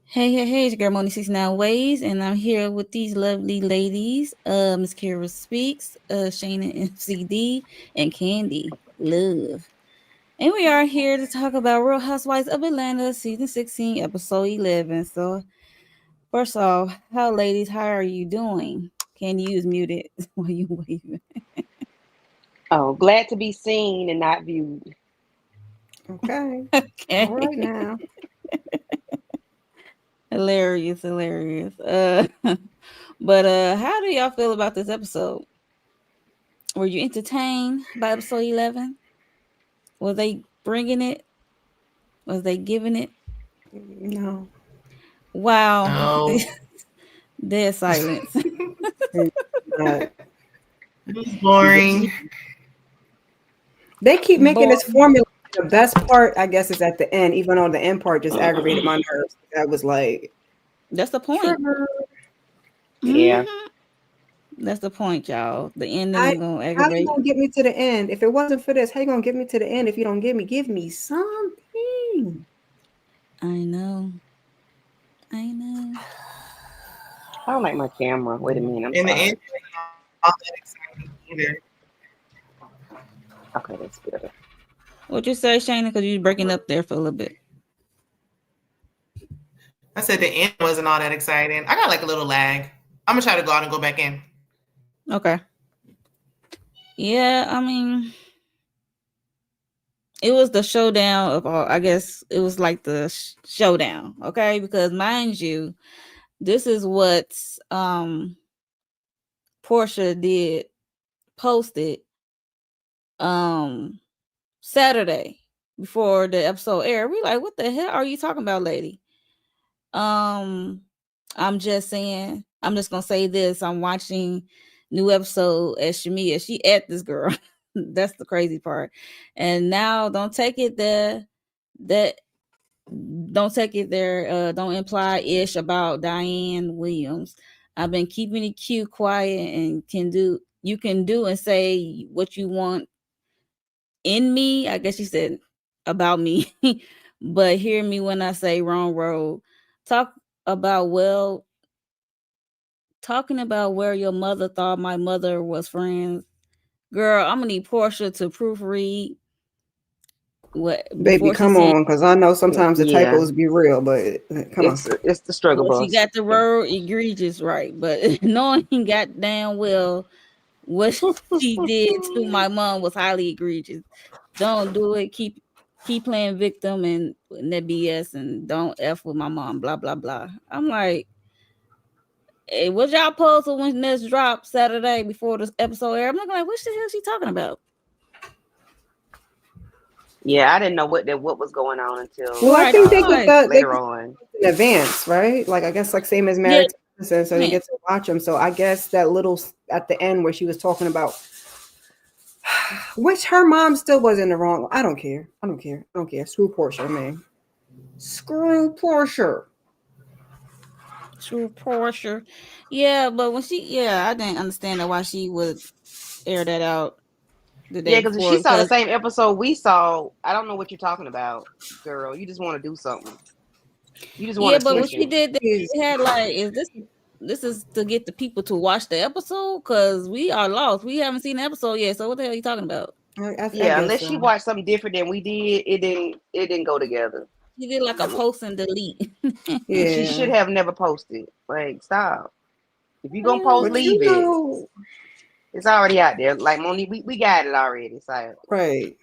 Hey, it's your girl Money 69 Ways, and I'm here with these lovely ladies, Miss Kira Speaks, Shayna MCD, and Candy Love. And we are here to talk about Real Housewives of Atlanta, season 16, episode 11. So, first off, how are you doing? Can you use muted while you waving? Oh, glad to be seen and not viewed. Okay. All Okay. right now. Hilarious. But how do y'all feel about this episode? Were you entertained by episode 11? Was they bringing it? Was they giving it? No. Wow. No, Dead silence. It's not. it was boring. They keep making this Boring. formula. The best part, I guess, is at the end, even though the end part just aggravated my nerves. That was like, That's the point. trigger. Yeah. Hmm. That's the point, y'all. The ending I, is gonna how you aggravate. gonna get me to the end? If it wasn't for this, how you gonna get me to the end if you don't give me something? I know. I know. I don't like my camera. Wait a minute. I'm In the sorry. end, all that exciting either. Okay, that's better. What you say, Shayna? Because you breaking up there for a little bit. I said the end wasn't all that exciting. I got like a little lag. I'm gonna try to go out and go back in. Okay. Yeah, I mean, it was the showdown of all. I guess it was like the showdown. Okay, because mind you, this is what Portia did posted um Saturday before the episode aired. We like, what the hell are you talking about, lady? Um, I'm just saying, I'm just gonna say this. I'm watching new episode at Shamia. She at this girl. That's the crazy part. And now don't take it there that don't take it there, don't imply ish about Diane Williams. I've been keeping it cute, quiet, and you can do and say what you want in me. I guess she said about me, but hear me when I say wrong road. Talk about well, talking about where your mother thought my mother was friends. Girl, I'm gonna need Portia to proofread what Baby, before she come said on, because I know sometimes the Yeah. typos be real, but come on. It's the struggle well, she bus. got the word egregious right, but knowing goddamn well what she did to my mom was highly egregious. Don't do it. Keep playing victim and that BS and don't F with my mom, blah blah blah. I'm like, hey, what y'all posted when this dropped Saturday before this episode aired? I'm like, what the hell is she talking about? Yeah, I didn't know what was going on until Well, I Right. think I'm they uh get like, they later get on. in advance, right? Like I guess like same as yeah, Married to Medicine, so they man. get to watch them. So I guess that little at the end where she was talking about which her mom still was in the wrong. I don't care. I don't care. I don't care. Screw Portia, man. Screw Portia. True Portia. Yeah, but I didn't understand that why she would air that out the day Yeah, because if before she saw the because same episode we saw, I don't know what you're talking about, girl. You just want to do something. You just want yeah, but when she attention. did that, Is it had like, is this is to get the people to watch the episode? Because we are lost. We haven't seen the episode yet. So what the hell are you talking about? I Yeah, guess unless she so. watched something different than we did, it didn't go together. She did like a post and delete. She Yeah, should have never posted. Like, stop. If you gonna post, but Mm, you leave it. know, It's already out there. Like Monique, we got it already. So right?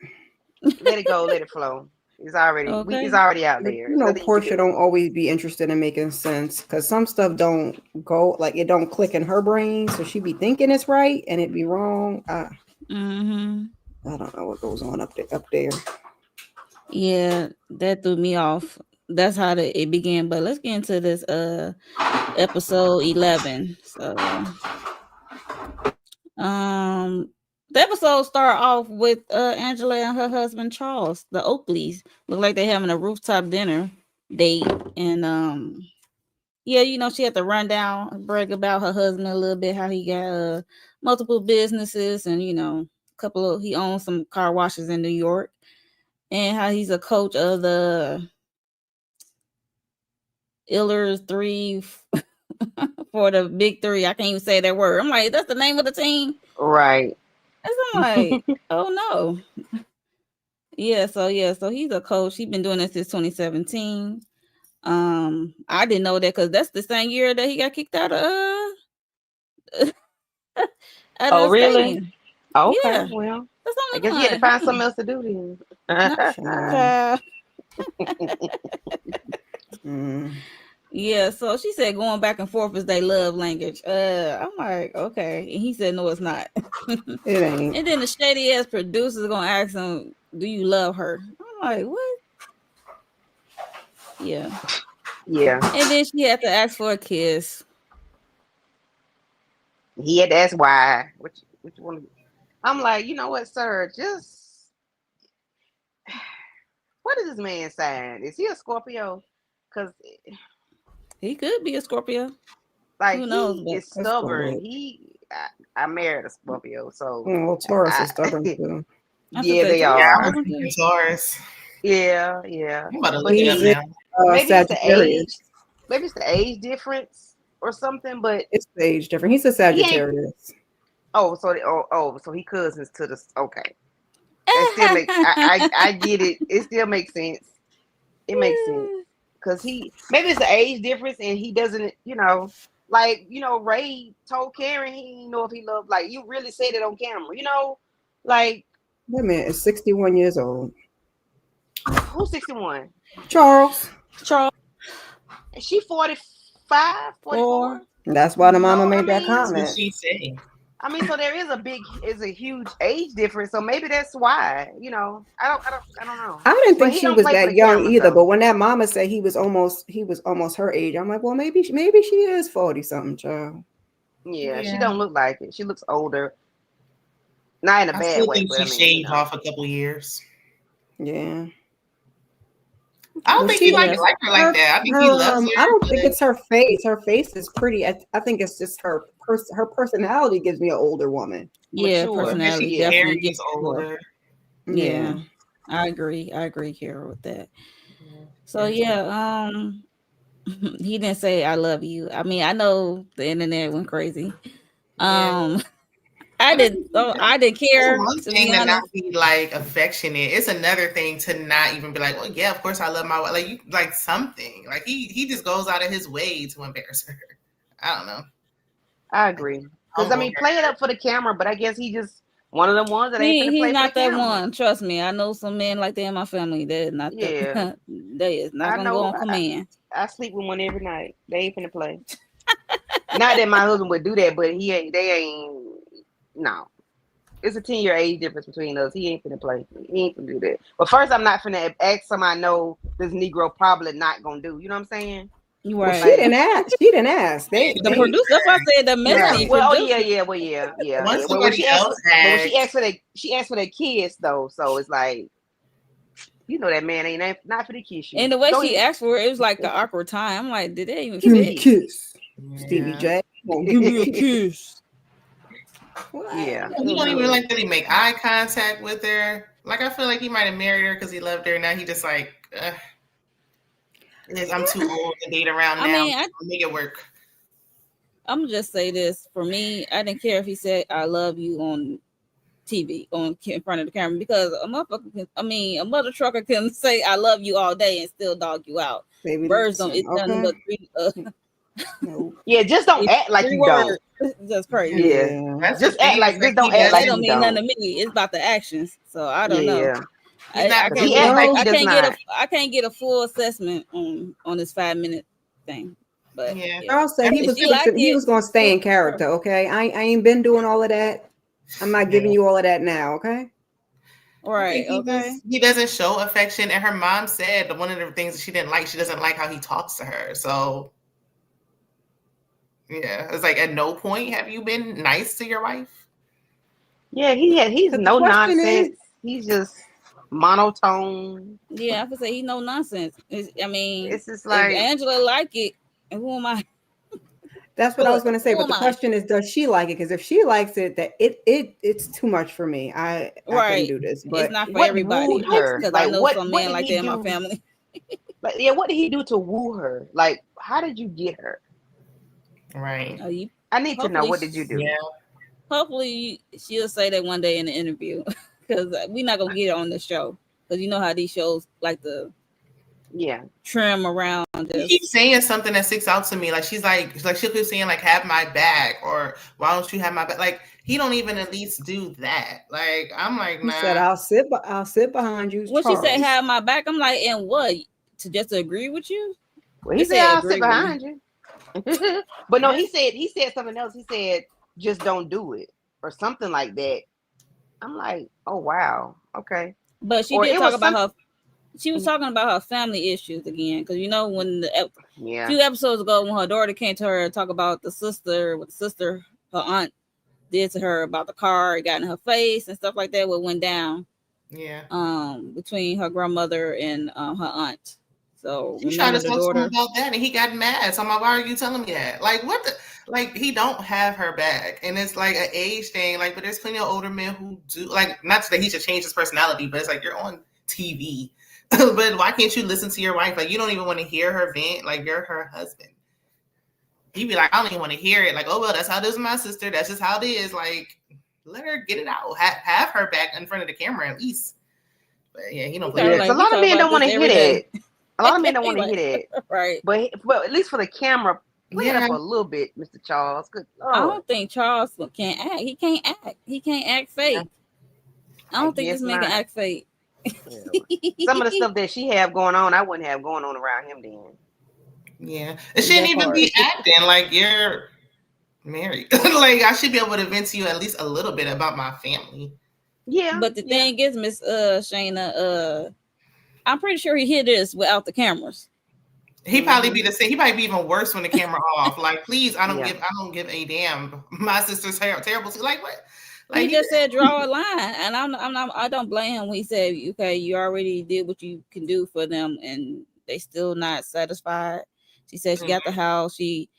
let it go, let it flow. It's okay. already out But there. you There's know, nothing you can Portia do. don't always be interested in making sense because some stuff don't go like it don't click in her brain, so she be thinking it's right and it be wrong. Mm-hmm. I don't know what goes on up there. Up there. Yeah, that threw me off. That's how it began. But let's get into this episode 11. So um the episode start off with Angela and her husband Charles, the Oakleys. Look like they having a rooftop dinner date. And yeah, she had to run down, brag about her husband a little bit, how he got multiple businesses and he owns some car washes in New York, and how he's a coach of the Illers 3 for the big 3. I can't even say that word. I'm like, that's the name of the team. Right. And so I'm like, oh no. Yeah, so he's a coach. He's been doing this since 2017. I didn't know that because that's the same year that he got kicked out of out Oh, of the really? stadium. Okay. Yeah. Well, That's I only guess he had to one. find something else to do then. Child. Yeah, so she said going back and forth is their love language. I'm like, okay. And he said, no, it's not. It ain't. And then the shady ass producer's gonna ask him, do you love her? I'm like, what? Yeah. Yeah. And then she had to ask for a kiss. He had to ask why. Which one? I'm like, you know what, sir? Just what is this man sign? Is he a Scorpio? Because He could be a Scorpio. like Who knows? he But is stubborn. Good. I married a Scorpio, so Well, Taurus I, is stubborn too. I should yeah, say they Taurus Yeah, is I was are. stubborn too. thinking Taurus. Yeah. I'm about to But look it up He is now. maybe it's the Sagittarius. age. Maybe it's the age difference or something. But It's the age different. He's a he ain't. Sagittarius. So he cousins to the. Okay, that still make. I get it. It still makes sense. It makes sense because maybe it's the age difference and he doesn't. Like Ray told Karen he didn't know if he loved. Like you really said it on camera. Like That man is 61 years old. who's 61? Charles. Is she 45, 44? That's why the mama No, made that That's what comment. she said. I mean, so there is a huge age difference. So maybe that's why. I don't know. I didn't But think he she don't was play for that the young cameras either. though. But when that mama said he was almost her age, I'm like, well, maybe she is 40 something, child. Yeah, she don't look like it. She looks older. Not in a I bad still way, think but she I mean, shaved off a couple years. Yeah. I don't But think she he like her like that. I think he loves her. I don't think but it's her face. Her face is pretty. I think it's just her personality gives me an older woman. Yeah, mature. personality especially definitely Karen gets is more. older. Yeah, I agree, Kara, with that. Yeah. So yeah, he didn't say I love you. I mean, I know the internet went crazy. Yeah. I didn't It's care, one to thing be to not honest. be like affectionate. It's another thing to not even be like, well, yeah, of course I love my wife. Like you like something. Like he just goes out of his way to embarrass her. I don't know. I agree. Because I mean, play it up for the camera, but I guess he just one of them ones that ain't finna He's play for the not that camera. one. Trust me, I know some men like that in my family. They're not that. Yeah, They is not I gonna go know. on command. I sleep with one every night. They ain't finna play. Not that my husband would do that, but he ain't. They ain't. No, it's a 10-year age difference between us. He ain't finna play. He ain't finna do that. But first, I'm not finna ask somebody I know this Negro probably not gonna do. You know what I'm saying? Well, Right. she didn't ask. She didn't ask. They The producer. That's why I said the messy Well, oh producer. yeah. Well, yeah. Once Well, when somebody she asked, else but when she asks, asked for the kids though, so it's like, that man ain't not for the kiss you. And the way Go she ahead. asked for it, it was like an awkward time. I'm like, did they even give me a fit? kiss, yeah. Stevie J. Give me a kiss. Yeah. He don't even like really make eye contact with her. Like I feel like he might have married her because he loved her. Now he just like, I'm too old to date around I now. mean, Make it work. I'm gonna just say this. For me, I didn't care if he said I love you on TV, in front of the camera, because a mother trucker can say I love you all day and still dog you out. Baby, Birds don't. listen, It's nothing but three. No. Yeah, just don't It's act like 3 you words. don't. It's just crazy. Yeah. That's Just the act thing. like Is just that he don't act like That you don't mean nothing don't. to me. It's about the actions. So I don't know. Yeah. He's not I can't He get act like a, he I does can't get not. a I can't get a full assessment on this 5-minute thing. But Yeah. Charles said if she like he it, was going to stay in character. Okay, I ain't been doing all of that. I'm not giving you all of that now. Okay. right? Okay. He doesn't show affection, and her mom said that one of the things that she didn't like, she doesn't like how he talks to her. So, yeah, it's like at no point have you been nice to your wife. Yeah, he's But the no question is, nonsense. He's just monotone. Yeah, I would say he's no nonsense. I mean, It's just if like, Angela like it, and who am I? that's what I was going to say. Who But am the I? question is, does she like it? Because if she likes it, that it's too much for me. I couldn't Right. do this. It's But not for what everybody. wooed her? Because I like know some what men did like he that in my do? family. Like, yeah, what did he do to woo her? Like, how did you get her? Right. I need to know, what did you do? Yeah. Hopefully she'll say that one day in the interview, because we're not gonna get it on the show, because you know how these shows like to trim around this. She keeps saying something that sticks out to me. Like she's like she'll keep saying like have my back, or why don't you have my back? Like he don't even at least do that. Like I'm like, nah. He said I'll sit behind you. What she said, have my back? I'm like, and what? To just agree with you? Well, he said I'll sit behind you. But no, he said something else. He said just don't do it or something like that. I'm like, oh wow, okay. But she did talk about her. She was talking about her family issues again, because you know when a few episodes ago when her daughter came to her and talk about the sister, her aunt did to her about the car, it got in her face and stuff like that. What went down? Yeah. Between her grandmother and her aunt. So she tried to talk to him about that, and he got mad. So I'm like, why are you telling me that? Like, what the? Like, he don't have her back, and it's like an age thing. Like, but there's plenty of older men who do. Like, not that he should change his personality, but it's like you're on TV. But why can't you listen to your wife? Like, you don't even want to hear her vent. Like, you're her husband. He'd be like, I don't even want to hear it. Like, oh well, that's how it is with my sister. That's just how it is. Like, let her get it out. Have her back in front of the camera at least. But yeah, he don't play. Yeah, like, a lot of men don't want to hear that. A lot of men don't want to hear that. Right. But at least for the camera, play it up a little bit, Mr. Charles. Good Lord. I don't think Charles can act. He can't act. He can't act fake. I don't think this man can act fake. Some of the stuff that she have going on, I wouldn't have going on around him then. Yeah. It shouldn't even be acting like you're married. Like, I should be able to vent to you at least a little bit about my family. Yeah. But the thing is, Miss Shayna, I'm pretty sure he hid this without the cameras. He probably be the same. He might be even worse when the camera off. Like, please, I don't give a damn. My sister's terrible. Like, what? Like, he just said draw a line, and I don't blame him when he said, okay, you already did what you can do for them, and they still not satisfied. She said she got the house. She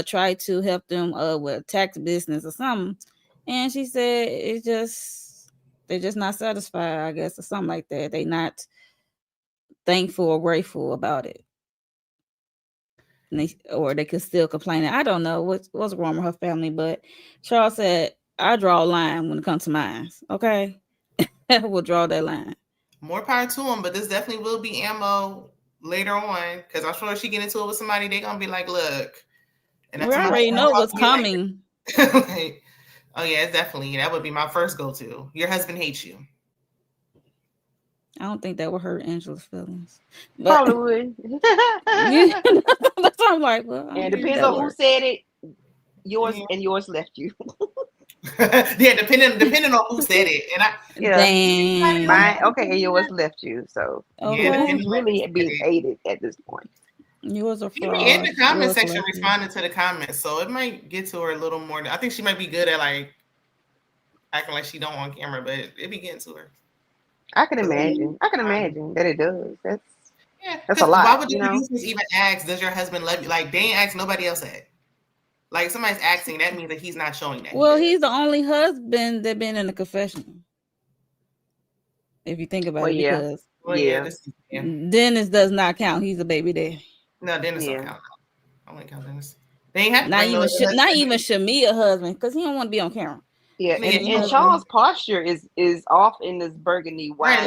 tried to help them with tax business or something, and she said they're just not satisfied, I guess, or something like that. They not thankful or grateful about it. And they could still complain. I don't know what's wrong with her family, but Charles said, I draw a line when it comes to mine. Okay. We'll draw that line. More power to him, but this definitely will be ammo later on, because I'm sure if she get into it with somebody, they're gonna be like, look. And we already know what's coming. Like, oh yeah, definitely. That would be my first go-to. Your husband hates you. I don't think that would hurt Angela's feelings. But, probably would. But I'm like, well, and it depends on who said it. Yours and yours left you. Yeah, depending on who said it. And mine, okay, and yours left you. So who's really being hated at this point? Yours are fraud. In the comment section responding to the comments, so it might get to her a little more. I think she might be good at like acting like she don't on camera, but it be getting to her. I can imagine that it does. That's a lot. Why would the producers even ask, does your husband love you? Like, they ain't asked nobody else that. Like, somebody's asking, that means that he's not showing that. Well, he's the only husband that been in the confessional. If you think about it, because Dennis does not count. He's a baby daddy. No, Dennis don't count. I wouldn't count Dennis. They ain't have not even Shamia husband, because he don't want to be on camera. Yeah, and Charles' posture is off in this burgundy wine.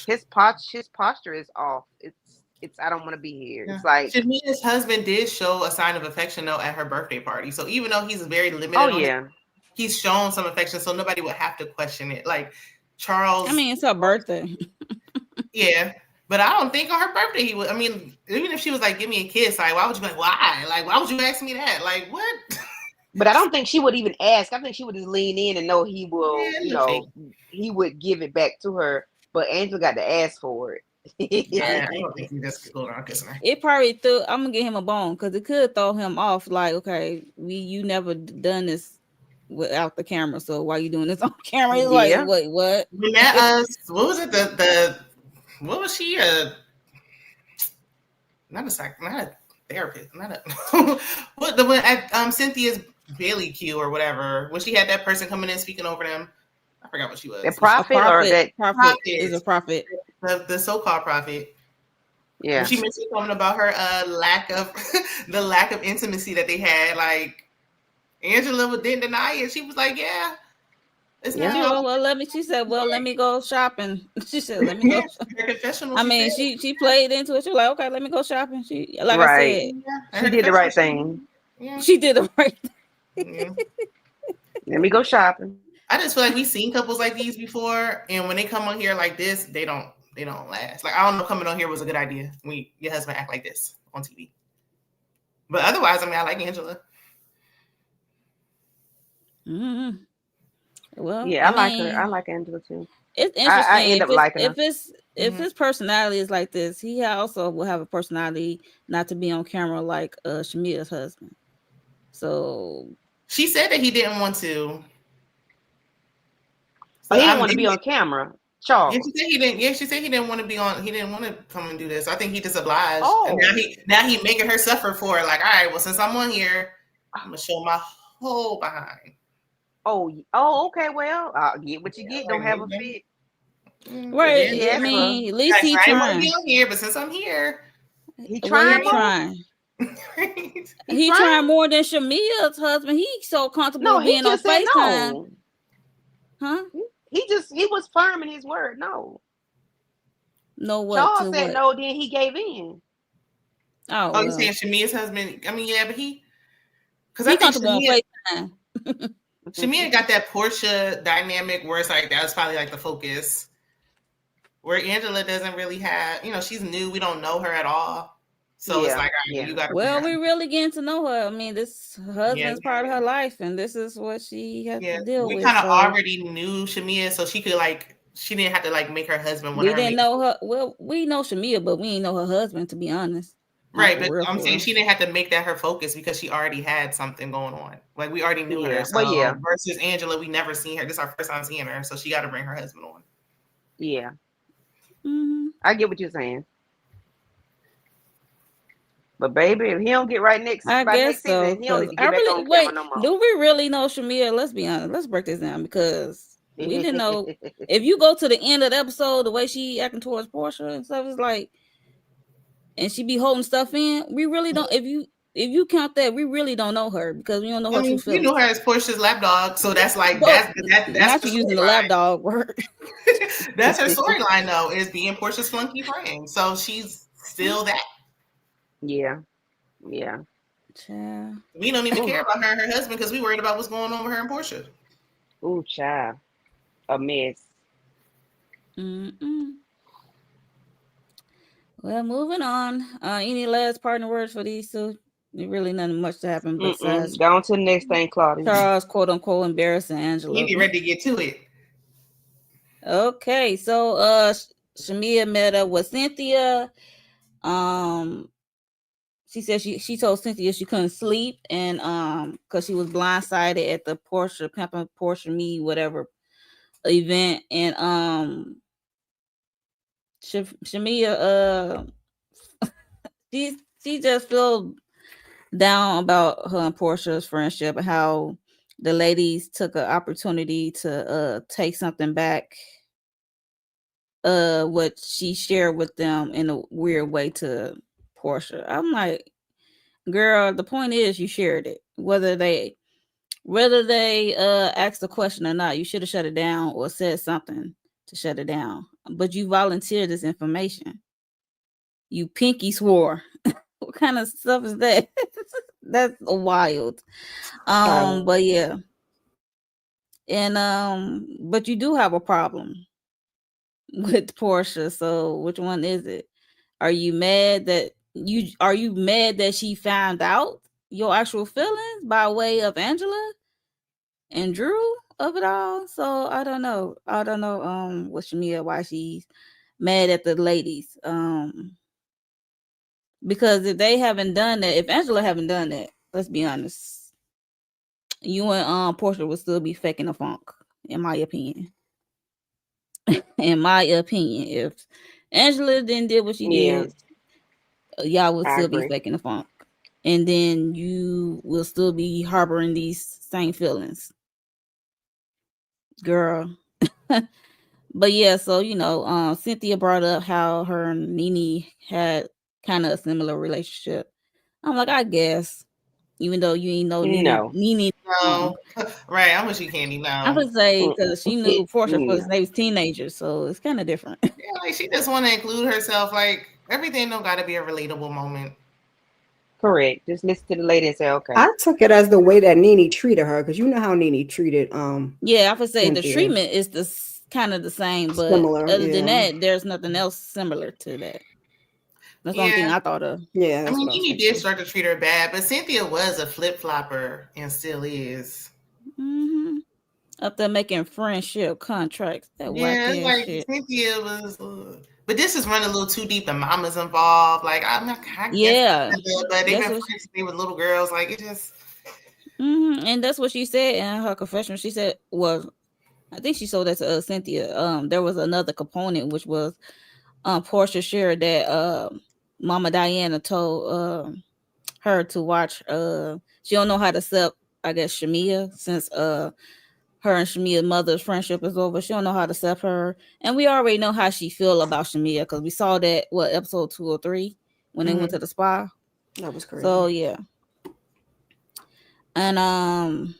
His posture is off. It's I don't want to be here. Yeah. It's like Shamia's husband did show a sign of affection though at her birthday party. So even though he's very limited, he's shown some affection, so nobody would have to question it. Like Charles, I mean, it's her birthday. Yeah. But I don't think on her birthday he would. I mean, even if she was like, give me a kiss, like, why would you be like, why? Like, why would you ask me that? Like, what? But I don't think she would even ask. I think she would just lean in and know he will, he would give it back to her. But Angela got to ask for it. Yeah, I don't think he just go around kissing her. It probably I'm gonna get him a bone because it could throw him off. Like, okay, you never done this without the camera, so why are you doing this on camera? He's like, wait, what? What was it? What was she? Not a therapist. Not a what the one at Cynthia's Bailey Q or whatever. When she had that person coming in speaking over them, I forgot what she was. A prophet or that prophet is a prophet. The so-called prophet. Yeah. She mentioned something about her lack of the lack of intimacy that they had. Like Angela didn't deny it. She was like, "Yeah, it's Yeah. not." She said, well, let me go shopping. She said, let me go. Her confessional. I mean, she played into it. She was like, okay, let me go shopping. She, like I Right. said, She did the right thing. she did the right thing. Yeah. Let me go shopping. I just feel like we've seen couples like these before, and when they come on here like this, they don't last. Like I don't know, coming on here was a good idea when your husband act like this on TV. But otherwise, I mean, I like Angela. Mm-hmm. Well, Yeah, I like her. I like Angela too. It's interesting. I end up liking her. If his personality is like this, he also will have a personality not to be on camera like Shamia's husband. So she said that he didn't want to. So he didn't want to be on camera. Charles. Yeah, she said he didn't. Yeah, she said he didn't want to be on. He didn't want to come and do this. I think he just obliged. Oh. And now he making her suffer for it. Like, all right, well, since I'm on here, I'm gonna show my whole behind. Oh, okay. Well, get what you get. Don't have a fit. Right. I mean, at least he trying. I want to be on here, but since I'm here, he trying. He trying more than Shamia's husband. He's so comfortable being on FaceTime. No. Huh? He was firm in his word. No. What? Charles said no, then he gave in. Oh, you saying Shamia's husband? I mean, yeah, but because he I think comfortable on FaceTime. Shamia got that Portia dynamic where it's like that was probably like the focus. Where Angela doesn't really have, she's new. We don't know her at all. So it's like, you got to. Well, we really getting to know her. I mean, this husband's part of her life, and this is what she has to deal with. We kind of already knew Shamia, so she could she didn't have to make her husband. We didn't know her. Well, we know Shamia, but we didn't know her husband, to be honest. Right, but I'm saying she didn't have to make that her focus because she already had something going on. Like we already knew her. So versus Angela, we never seen her. This is our first time seeing her, so she got to bring her husband on. Yeah, mm-hmm. I get what you're saying. But baby, if he don't get right next, I guess so. Season, he don't need to get back on camera no more. Do we really know Shamia? Let's be honest. Let's break this down because we didn't know. If you go to the end of the episode, the way she acting towards Portia and stuff is like. And she be holding stuff in. We really don't. If you count that, we really don't know her because we don't know her true feelings. We know her as Portia's lapdog, so that's that's not using the lapdog word. That's her storyline, though, is being Portia's flunky friend. So she's still that. Yeah. Child. We don't even care about her and her husband because we worried about what's going on with her and Portia. Ooh, child, a mess. Mm-mm. Well, moving on. Any last partner words for these two? Really nothing much to happen besides go on to the next thing, Claudia. Charles, quote unquote, embarrassing Angela. You be ready to get to it. Okay, so Shamia met up with Cynthia. She said she told Cynthia she couldn't sleep and because she was blindsided at the Porsche Me whatever event and Shamia she just feel down about her and Portia's friendship and how the ladies took an opportunity to take something back what she shared with them in a weird way to Portia. I'm like, girl, the point is you shared it. Whether they asked the question or not, you should have shut it down or said something to shut it down. But you volunteered this information. You pinky swore. What kind of stuff is that? That's wild. But yeah. And but you do have a problem with Portia. So which one is it? Are you mad that she found out your actual feelings by way of Angela and Drew of it all? So I don't know with Shamia why she's mad at the ladies. Because if they haven't done that, if Angela haven't done that, let's be honest, you and Portia would still be faking the funk, in my opinion. In my opinion, if Angela didn't do what she did, y'all would still be faking the funk, and then you will still be harboring these same feelings, girl. But yeah, so Cynthia brought up how her and Nene had kind of a similar relationship. I'm like, I guess, even though you ain't know No. Nene long. No, right. I'm with you, Candy. I No, would say because she knew Portia No. was they was teenagers, so it's kind of different. yeah, like she just want to include herself. Like everything don't got to be a relatable moment. Correct. Just listen to the lady and say, okay. I took it as the way that Nene treated her, because you know how Nene treated Yeah, I would say the Cynthia. treatment is kind of the same, but Similar, other than yeah. that, there's nothing else similar to that. That's the only thing Yeah, I thought of. Yeah, I that's mean, what I was Nene did thinking. start to treat her bad, but Cynthia was a flip flopper and still is. Hmm. Up there making friendship contracts, that whack Yeah, it's ass like shit. Cynthia was, but this is running a little too deep. The mama's involved. Like I'm not, I guess, Yeah, but they've that's been what. friends since they were little girls. Like it just, And that's what she said in her confession. She said, "Well, I think she sold that to Cynthia. There was another component, which was Portia shared that Mama Diana told her to watch. She don't know how to sub, I guess, Shamia, since her and Shamia's mother's friendship is over. She don't know how to sub her, and we already know how she feel about Shamia because we saw that episode 2 or 3 when they went to the spa. That was crazy. So yeah, and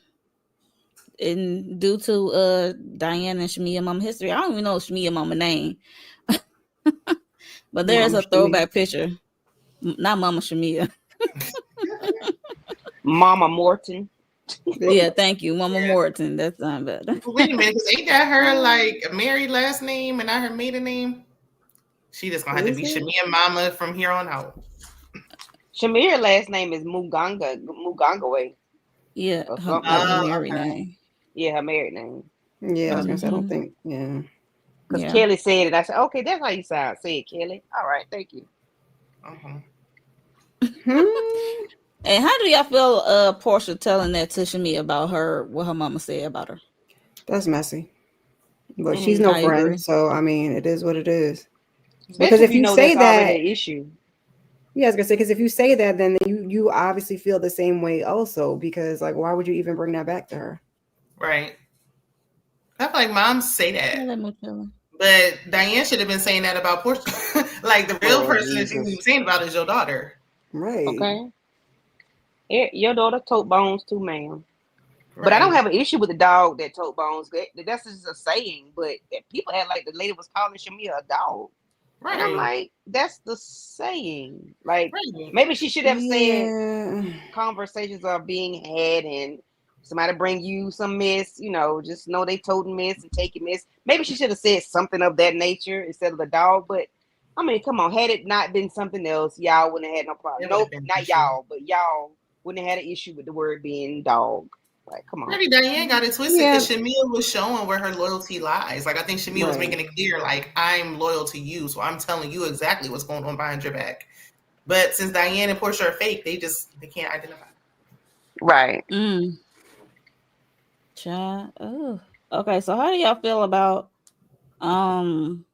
and due to Diana and Shamia mama history, I don't even know Shamia mama name, but there's Mama a Shamia. throwback picture. Not Mama Shamia. Mama Morton. Yeah, thank you, Mama Morton. That's not bad. wait a minute, because ain't that her like married last name and not her maiden name? She just gonna have to Is be it? Shamia Mama from here on out. Shamir last name is Muganga Yeah, or her, something her like that. Oh, married okay. name. Yeah, her married name. Yeah, I was gonna say I don't Hmm. think. Yeah. Because Yeah. Kelly said it. I said, okay, that's how you sound. Say it, Kelly. All right, thank you. Uh-huh. Hmm. And how do y'all feel Portia telling that to Shamia about her what her mama said about her? That's messy. But she's Mm-hmm. no I friend, agree. so I mean, it is what it is. Because Especially if if you you know say that's already that, an issue. yeah, I was gonna say, because if you say that, then you obviously feel the same way also. Because like, why would you even bring that back to her? Right. I feel like moms say Yeah, that. let me tell her. But Diane should have been saying that about Portia. Like the real Oh, person that you need to be Jesus. saying about is your daughter. Right. Okay. Your daughter tote bones too, ma'am. But I don't Right. have an issue with the dog that tote bones. That's just a saying. But people had like the lady was calling Shamia a dog. And I'm Right. like, that's the saying. Like, Right. maybe she should have said Yeah. conversations are being had and somebody bring you some mess, just know they toting mess and taking mess. Maybe she should have said something of that nature instead of a dog. But I mean, come on, had it not been something else, y'all wouldn't have had no problem. It would have Nope, been an not issue. y'all, but y'all wouldn't have had an issue with the word being dog. Like, come on. Maybe Diane got it twisted Yeah. because Shamia was showing where her loyalty lies. Like I think Shamia was Right. making it clear, like I'm loyal to you, so I'm telling you exactly what's going on behind your back. But since Diane and Portia are fake, they can't identify. Right. Mm. Child. Oh. Okay, so how do y'all feel about um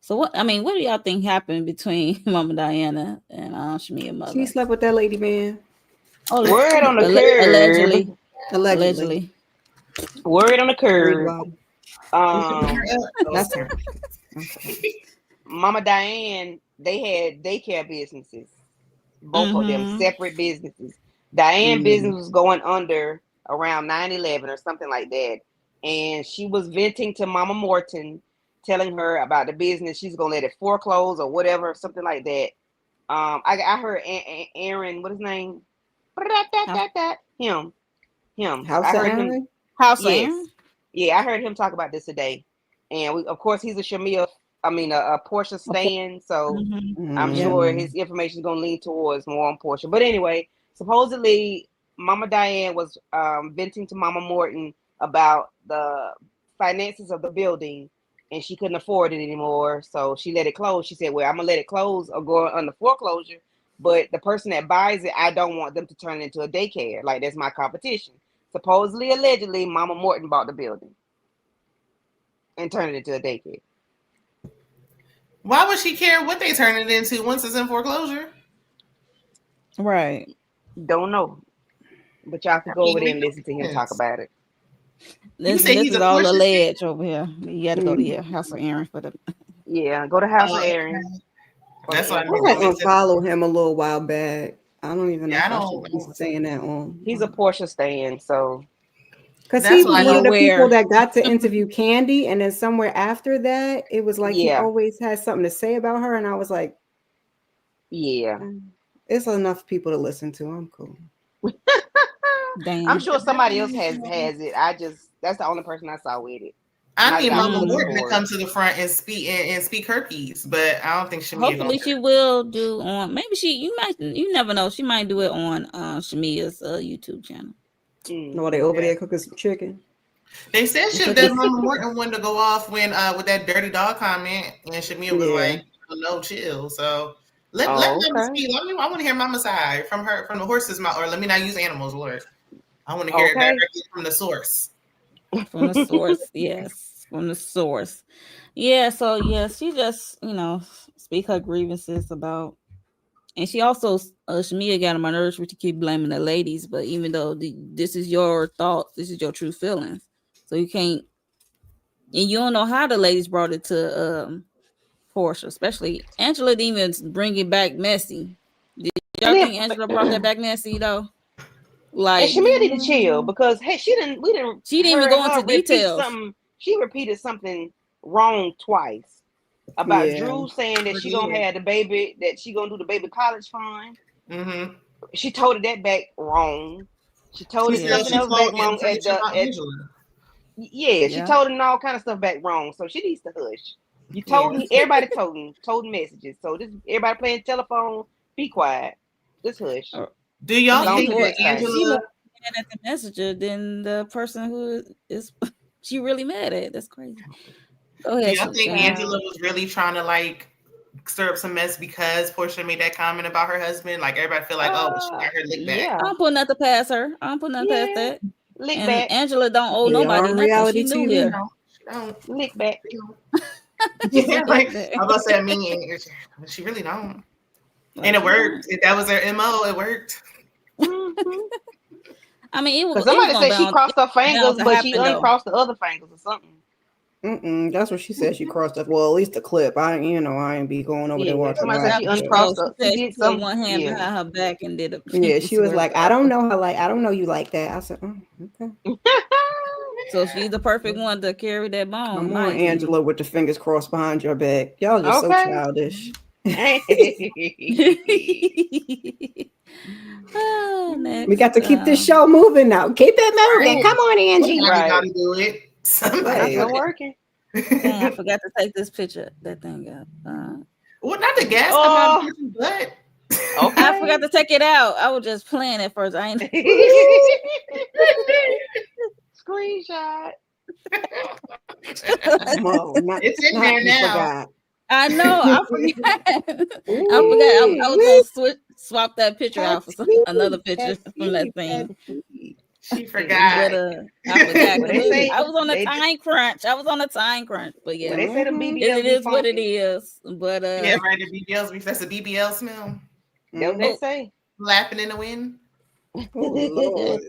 so what do y'all think happened between Mama Diana and Shamia She mother? slept with that lady, man. Oh, Word on the allegedly. curb. Allegedly. Allegedly. Word on the Read curb. about it. We should bring her Um, up. That's her. I'm sorry. Mama Diane, they had daycare businesses. Both of them Mm-hmm. separate businesses. Diane Mm. business was going under around 9/11 or something like that. And she was venting to Mama Morton, telling her about the business. She's gonna let it foreclose or whatever, something like that. I heard Aaron, what his name? House, Him. House I of heard him. Aaron? House of Yes, Aaron? yeah, I heard him talk about this today. And of course, he's a Shamia. I mean, a Portia stan. So Mm-hmm. I'm Yep. sure Mm. his information is going to lean towards more on Portia. But anyway, supposedly Mama Diane was venting to Mama Morton about the finances of the building, and she couldn't afford it anymore, so she let it close. She said, "Well, I'm gonna let it close or go under foreclosure, but the person that buys it, I don't want them to turn it into a daycare. Like that's my competition." Supposedly, allegedly, Mama Morton bought the building and turned it into a daycare. Why would she care what they turn it into once it's in foreclosure? Right. Don't know, but y'all could I go mean, over it there makes and no listen to him talk sense. about it. This say he's is a all Portia alleged over here. You got to go to your House of Aaron for the. Yeah, go to House of Oh, Aaron. For that's the why I I know info. had women said. unfollowed him a little while back. I don't even know Yeah, I if I should don't. be saying that on. He's a Portia stan, so Because he That's was why I one of know. the people Beware. that got to interview Candy, and then somewhere after that, it was like he yeah, always had something to say about her, and I was like, yeah. it's enough people to listen to. I'm cool. I'm Damn. sure somebody else has it. That's the only person I saw with it. And I I need got Mama really Morton to bored. come to the front and speak her piece, but I don't think Shamia gonna. Hopefully she will do on. Maybe you might. You never know. She might do it on Shamia's YouTube channel. No, they over Yeah. there cooking some chicken. They said that Mama Morton wanted to go off when with that dirty dog comment, and Shamia was Yeah. like, "No, chill." So let Oh, Mama okay. speak. I want to hear Mama's side from the horse's mouth, or let me not use animals' word. I want to hear it Okay. directly from the source. From the source, yes, from the source. Yeah, so yes, she just speak her grievances about, and she also Shamia got on my nerves with to keep blaming the ladies, but even though this is your thoughts, this is your true feelings, so you can't, and you don't know how the ladies brought it to Portia, especially Angela didn't even bring it back messy. Did y'all And then, think Angela brought that back messy though? and Like Shamia need to chill because hey, we didn't she didn't even heard go into her repeat details. something. She repeated something wrong twice about Yeah. Drew saying that she gonna have the baby, that she gonna do the baby college fund. Mm-hmm. She told it that back wrong. She told She it said something she else back told wrong at information the about at Angela. yeah. She Yeah. told him all kind of stuff back wrong. So she needs to hush. You told Yeah. everybody told messages. So this everybody playing telephone. Be quiet. Just hush. Do I y'all mean, Don't you think do more that next time. she more Angela? mad at the messenger than the person who is she really mad at. That's crazy. Go Do ahead, y'all think Shannon. Angela was really trying to like stir up some mess because Portia made that comment about her husband? Like everybody feel like, oh, she got her lick back. I Yeah. don't put nothing past her. I don't put nothing past Yeah. that. Lick And back. Angela don't owe We are nobody on nothing. reality She new TV. here. No, she don't. Lick back. She Yeah, said like that. I was about to say, I mean, she really don't. Like, And it she worked. don't. If that was their MO, it worked. Mm-hmm. I mean, Because it was somebody gonna said she crossed her bound fingers, to but she happen though. uncrossed the other fingers or something. That's what she said. She crossed up. Well, at least the clip. I ain't be going over there Yeah. watching Somebody the said That she was actual no, uncrossed she her. She said she did put some. one hand Yeah. behind her back and did a Yeah, she was swear like, to I God. don't know how, like, I don't know you like that. I said, okay. So she's the perfect one to carry that bone, in Come my on, opinion. Angela, with the fingers crossed behind your back. Y'all just so Okay. childish. Oh, next. We got to keep this show moving now. Keep it moving. Right. Come on, Angie. Somebody got Right. to do it. Somebody Right. Not got been working. Dang, I forgot to take this picture. That thing up. Well, not the gas come out of Oh, the person's butt. okay. I forgot to take it out. I was just playing at first. I ain't. Screenshot. No, It's in not there you now. forgot. I know. I forgot. I Ooh, forgot. I was wee, gonna swap that picture out for petite, another picture from that petite, thing. petite. She But forgot. I forgot. What they say? I was on a They time crunch. But What yeah, they say the BBLs it be is what it funky. is. But Yeah, right. The BBLs. That's a BBL smell. That's what they say. Laughing in the wind. Oh Lord.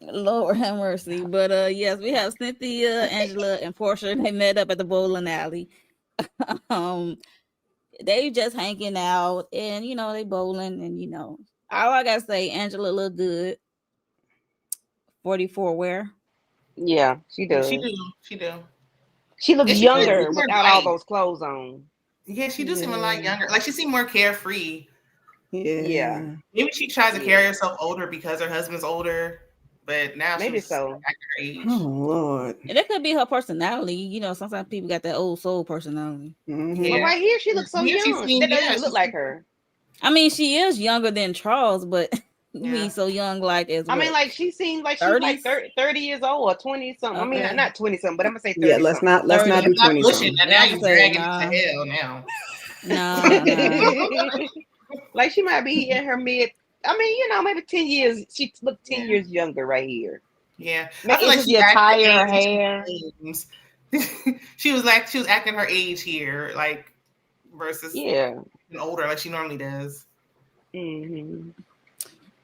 Lord have mercy. But yes, we have Cynthia, Angela, and Portia. They met up at the bowling alley. They just hanging out, and they bowling, and all I gotta say, Angela look good. 44 wear. Yeah, she does. She do. She do. She looks And she seems younger more without all light. those clothes on. Yeah, she do seem a lot younger. Like she seemed more carefree. Yeah. Maybe she tries to Yeah. carry herself older because her husband's older. But now Maybe she's so. at her age. Oh Lord. And that could be her personality. Sometimes people got that old soul personality. Mhm. But Yeah. right here, she looks so Here she young. seemed- That doesn't yeah, even look she like seemed- her. I mean, she is younger than Charles, but you Yeah. mean so young, like as I mean, what? like she seems like she's like 30s? 30 years old or 20 something. I mean, Okay. not 20 something, but I'm gonna say 30 Yeah, let's something. not 30. do You're not 20 pushing. something. Now I you're say dragging nah. it to hell now. Nah. Like she might be in her mid. I mean, maybe 10 years. She looked 10 years younger right here. Yeah. I Maybe feel it's like just she the acted attire, her age hair. times. she was acting her age here, like versus Yeah. older, like she normally does. Mm-hmm.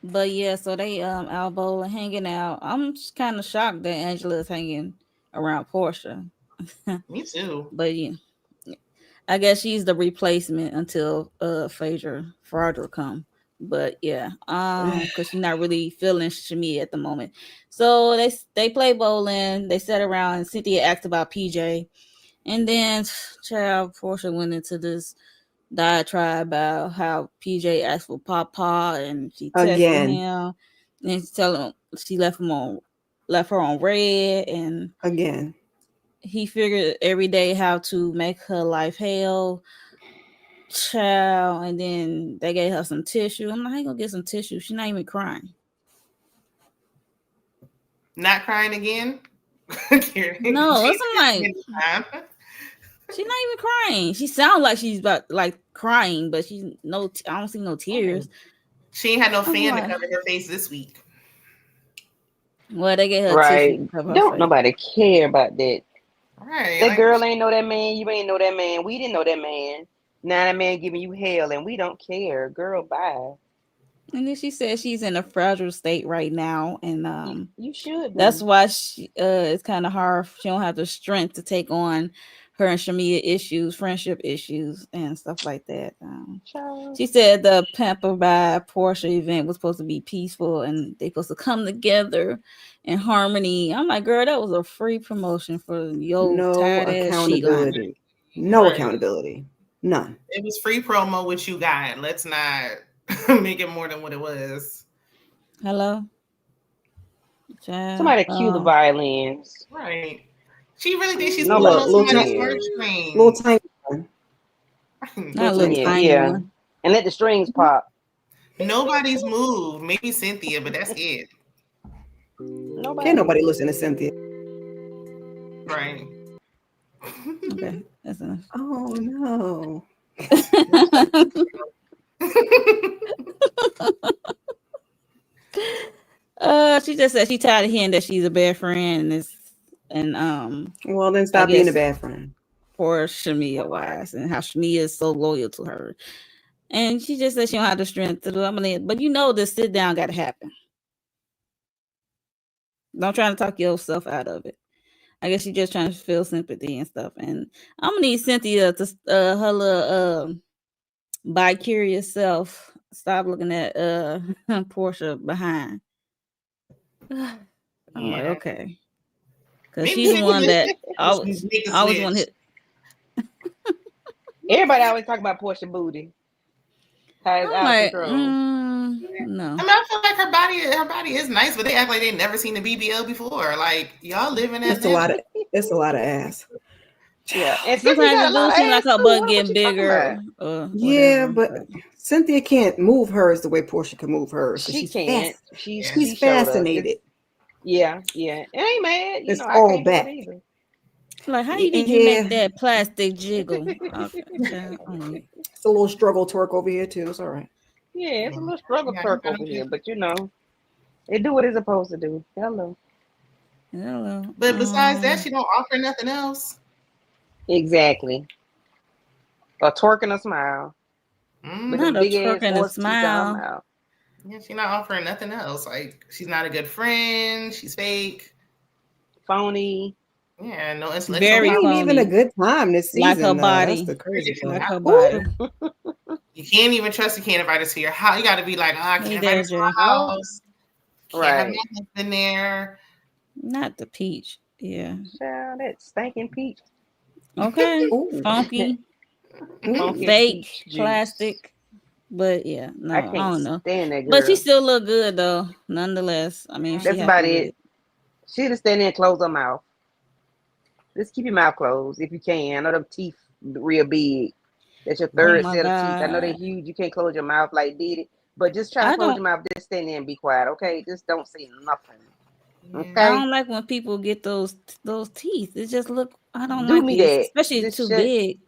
But yeah, so they out bowling, hanging out. I'm just kind of shocked that Angela is hanging around Portia. Me too. But yeah, I guess she's the replacement until Fraudra come. But yeah, because she's not really feeling Shami at the moment. So they play bowling. They sat around and Cynthia asked about PJ, and then child Portia went into this diatribe about how PJ asked for Papa and she texted Again. him, and she tell him she left her on red, and Again. he figured every day how to make her life hell. Child, and then they gave her some tissue. I'm like, how you gonna get some tissue? She's not even crying. Not crying again. No, it's like she's not even crying. She sounds like she's about like crying, but she's no. I don't see no tears. She ain't had no fan like, to cover her face this week. Well, they gave her Right. tissue to cover her Don't face. nobody care about that. Right. That like, girl ain't know that man. You ain't know that man. We didn't know that man. Now that man giving you hell, and we don't care. Girl, bye. And then she said she's in a fragile state right now, and You should be. that's why it's kind of hard. She don't have the strength to take on her and Shamia issues, friendship issues, and stuff like that. She said the Pamper by Portia event was supposed to be peaceful and they supposed to come together in harmony. I'm like, girl, that was a free promotion for your No tired ass sheet line. accountability. No accountability. None. It was free promo with you guys. Let's not make it more than what it was. Hello? Child, Somebody cue the violins. Right. She really thinks she's No, putting on little somebody's tiny- merch screen. Little tiny one. not a little tiny Yeah. one. And let the strings pop. Nobody's moved. Maybe Cynthia, but that's it. Can't nobody listen to Cynthia. Right. Okay, that's enough. Oh no. She just said she tired of hearing that she's a bad friend Well, then stop being a bad friend. For Shamia wise, and how Shamia is so loyal to her. And she just said she don't have the strength to do it. But you know the sit down got to happen. Don't try to talk yourself out of it. I guess she's just trying to feel sympathy and stuff. And I'm gonna need Cynthia to her little bi-curious self stop looking at Portia behind. I'm like, okay, because she's the one that always want to hit. Everybody always talk about Portia booty. How it's out of control. No. I mean, I feel like her body is nice, but they act like they've never seen the BBL before. Like y'all living as It's a lot of ass. Yeah, and sometimes it do seem like her butt getting bigger. Yeah, but Cynthia can't move hers the way Portia can move hers. She can't. She's fascinated. Yeah. It ain't mad. It's all back. Like, how did you make that plastic jiggle? It's a little struggle twerk over here too. It's all right. Yeah, it's a little struggle twerk over here, but they do what it's supposed to do. Hello. But besides that, she don't offer nothing else. Exactly. A twerk and a smile. Not a twerk and a smile. Yeah, she's not offering nothing else. Like, she's not a good friend. She's fake. Phony. Yeah, no, it's very ain't even a good time this season. Like her body. That's the crazy like her body. You can't even trust. You can't invite us to your house. You got to be like, I can't invite us to my house. Can't have nothing in there. Not the peach. Yeah. Child, that stinking peach. Okay. Funky. Fake. Plastic. But yeah, no, I don't know. But she still look good though, nonetheless. I mean, that's about it. She just stand there and close her mouth. Just keep your mouth closed if you can. I know them teeth real big. That's your third set of teeth. I know they're huge. You can't close your mouth like did it. But just try to close your mouth. Just stand there and be quiet, okay? Just don't say nothing. Okay. I don't like when people get those teeth. It just look. I don't Do like me it, that. especially just too big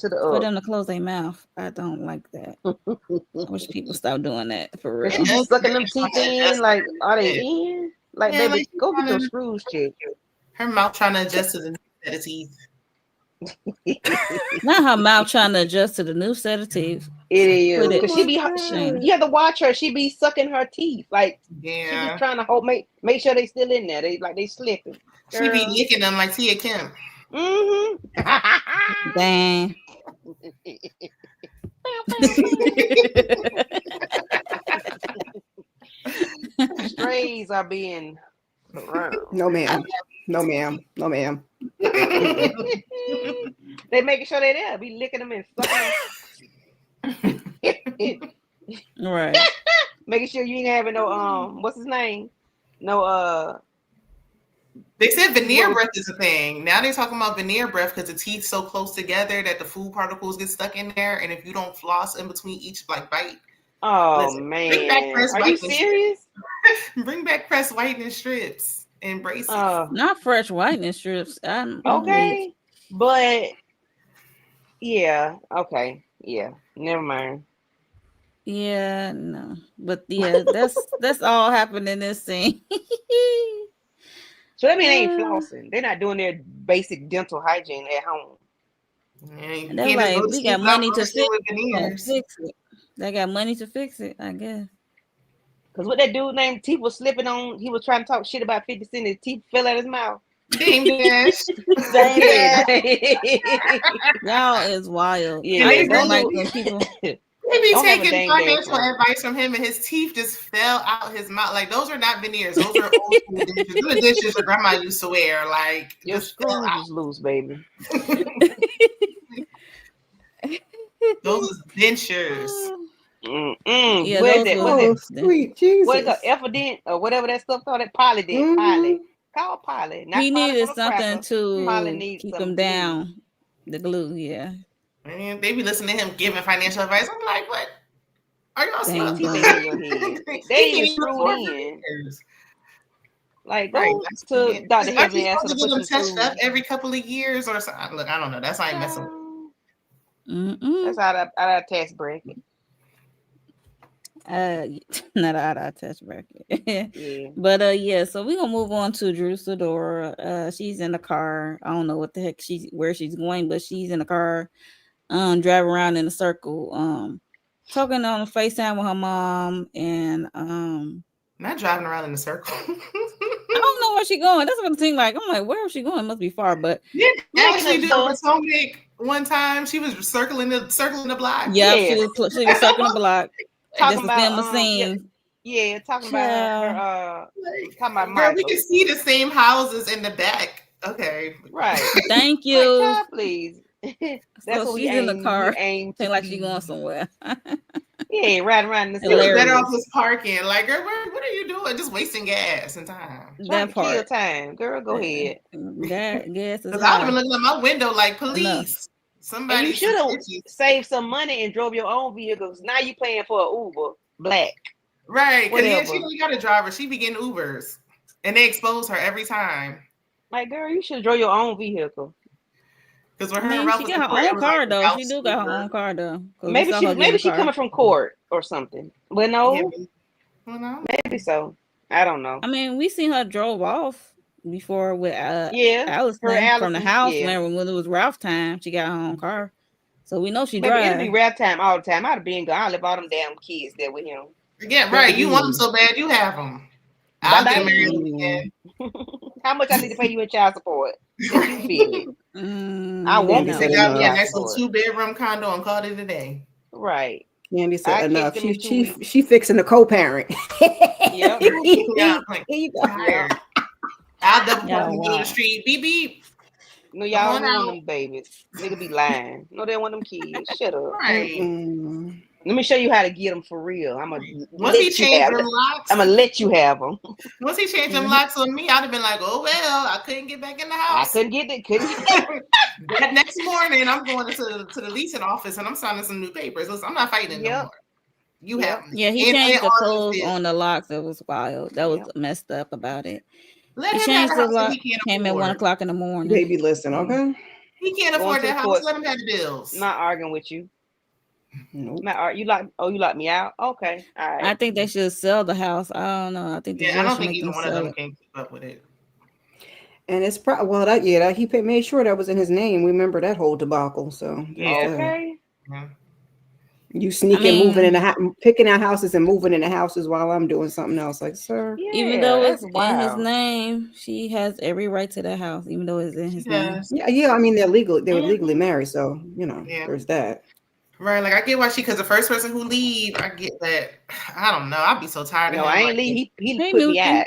for them up. to close their mouth. I don't like that. I wish people stop doing that for real. You sucking them teeth in, like are they in? Like baby, like go get your screws checked. Her mouth trying to adjust to the new set of teeth. Not her mouth trying to adjust to the new set of teeth. It is Put it- because she be. God. You have to watch her. She be sucking her teeth. Like she just Yeah. trying to make sure they still in there. They slipping. She be licking them like Tia Kim. Mm-hmm. Dang. Strays are being around. No, ma'am. No, ma'am. No, ma'am. They making sure they there. Be licking them and sucking them. Right. Making sure you ain't having no what's his name? No They said veneer breath is a thing. Now they're talking about veneer breath because the teeth so close together that the food particles get stuck in there, and if you don't floss in between each bite. Oh Listen, man. Are you serious? Bring back press whitening strips and braces. Not fresh whitening strips. Okay. But yeah, okay. Yeah. Never mind. Yeah, no. But yeah, that's all happened in this scene. So that means they ain't flossing. They're not doing their basic dental hygiene at home. And they're like, we got money to fix it. They got money to fix it, I guess. Because what that dude named Teeth was slipping on, he was trying to talk shit about 50 Cent. His teeth fell out his mouth. Dame Dash. Y'all is wild. Yeah, I just don't like when people. They be taking financial advice from him, and his teeth just fell out his mouth. Like those are not veneers; those are old school dentures. Those are dentures your grandma used to wear. Like your screws is loose, baby. Those are dentures. Yeah, what is that? Oh, sweet Jesus! What is it? Effident or whatever that stuff called? That polydent. Poly. Call poly. Not he poly needed from a something cracker. to keep him down. The glue, yeah. Man, they be listening to him giving financial advice. I'm like, what? Are y'all Dang, teeth in your head? They even screwed in. Like, go to Dr. Heavenly ask her to put them some touched up every couple of years or something. Look, I don't know. That's why I ain't messing with. That's out of tax bracket. Not out of tax bracket. Yeah. But yeah, so we're gonna move on to Drew Sidora. She's in the car. I don't know what the heck where she's going, but she's in the car, driving around in a circle, talking on FaceTime with her mom, and not driving around in a circle. I don't know where she's going. That's what it seemed like. I'm like, where is she going? It must be far, but actually do Potomac one time. She was circling the block. Yeah, she was circling the block. Talking about film a scene. Yeah, talking about her talking about Girl, we can see the same houses in the back. Okay. Right. Thank you. Like, please. That's what she's in the car. Aim like she's going somewhere. Yeah, riding around in the city. Better off was parking. Like, girl, what are you doing? Just wasting gas and time. That part. Kill time. Girl, go ahead. That gas is Because I've been looking at my window like, police. Enough. Somebody you should have saved some money and drove your own vehicles. Now you paying for an Uber black. Right. Because she only got a driver. She be getting Ubers. And they expose her every time. Like, girl, you should drove your own vehicle. Because when she got her own car though. She do got her own car though. Maybe she coming from court or something. But no. Maybe so. I don't know. I mean, we seen her drove off before with Allison from the house when it was Ralph time. She got her own car. So we know she drives. It'll be Ralph time all the time. I'd have been gone. I left all them damn kids there with him. Yeah, right. You want them so bad, you have them. I'll get married again. How much I need to pay you in child support? You feel it. I won't be saying a nice little 2-bedroom condo and call it a day. Right. Candy said enough. She fixing the co-parent. Yep. Yeah. Like, I'll double park in the middle of the street. Beep beep. No, y'all don't want them babies. Nigga be lying. No, they want them kids. Shut up. Right. Let me show you how to get them for real. Once he changed them locks, I'm gonna let you have them. Once he changed them locks on me, I'd have been like, "Oh well, I couldn't get back in the house. I couldn't get it. That next morning, I'm going to the leasing office and I'm signing some new papers. Listen, I'm not fighting no more. You have me. Yeah, he changed the codes on the locks. It was wild. That was messed up about it. He changed the lock. Came at 1:00 in the morning. Baby, listen, okay. He can't afford that house. Let him have the bills. Not arguing with you. Nope. You locked me out. Okay, all right. I think they should sell the house. I don't know. I think I don't think either one of them can keep up with it. And it's probably he made sure that was in his name. We remember that whole debacle. So okay. You sneaking, moving in the picking out houses and moving in the houses while I'm doing something else. Like, sir, even though it's that's in his wild. name, she has every right to that house, even though it's in his name. Yeah. I mean, they were legally married, so there's that. Right, like I get why because the first person who leave, I get that. I don't know. I'd be so tired of him. I ain't like, leave. He Hey, put me Moochie. out.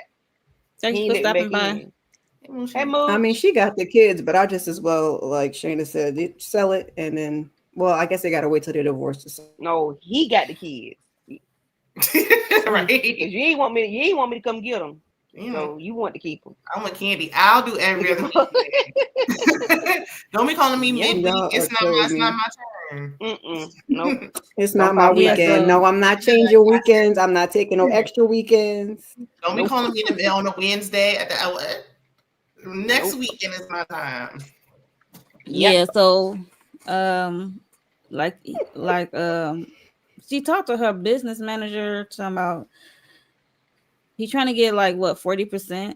Thanks He for let me stopping back by. in. Hey, I Mooch. mean, she got the kids, but I just as well, like Shayna said, sell it and then. Well, I guess they gotta wait till they're divorced to sell. No, he got the kids. right? Because you ain't want me to come get them. So you want to keep them. I want candy. I'll do every other weekend. Don't be calling me midweek. It's not my turn. Nope. It's not my weekend. No, I'm not changing weekends. I'm not taking no extra weekends. Don't be calling me on a Wednesday at the next weekend is my time. Yeah, so like she talked to her business manager talking about he trying to get like what 40%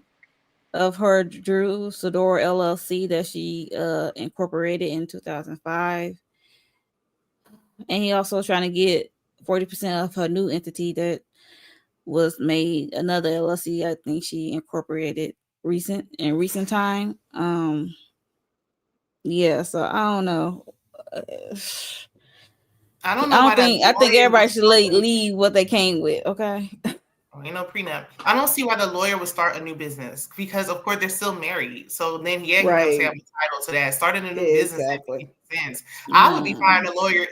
of her Drew Sidor LLC that she incorporated in 2005, and he also trying to get 40% of her new entity that was made, another LLC I think she incorporated recent time. Yeah, so I don't know. I don't know. I think everybody should leave what they came with. Okay. Ain't no prenup. I don't see why the lawyer would start a new business because, of course, they're still married. So then, he can say I'm entitled to that. Starting a new business makes sense. I would be firing a lawyer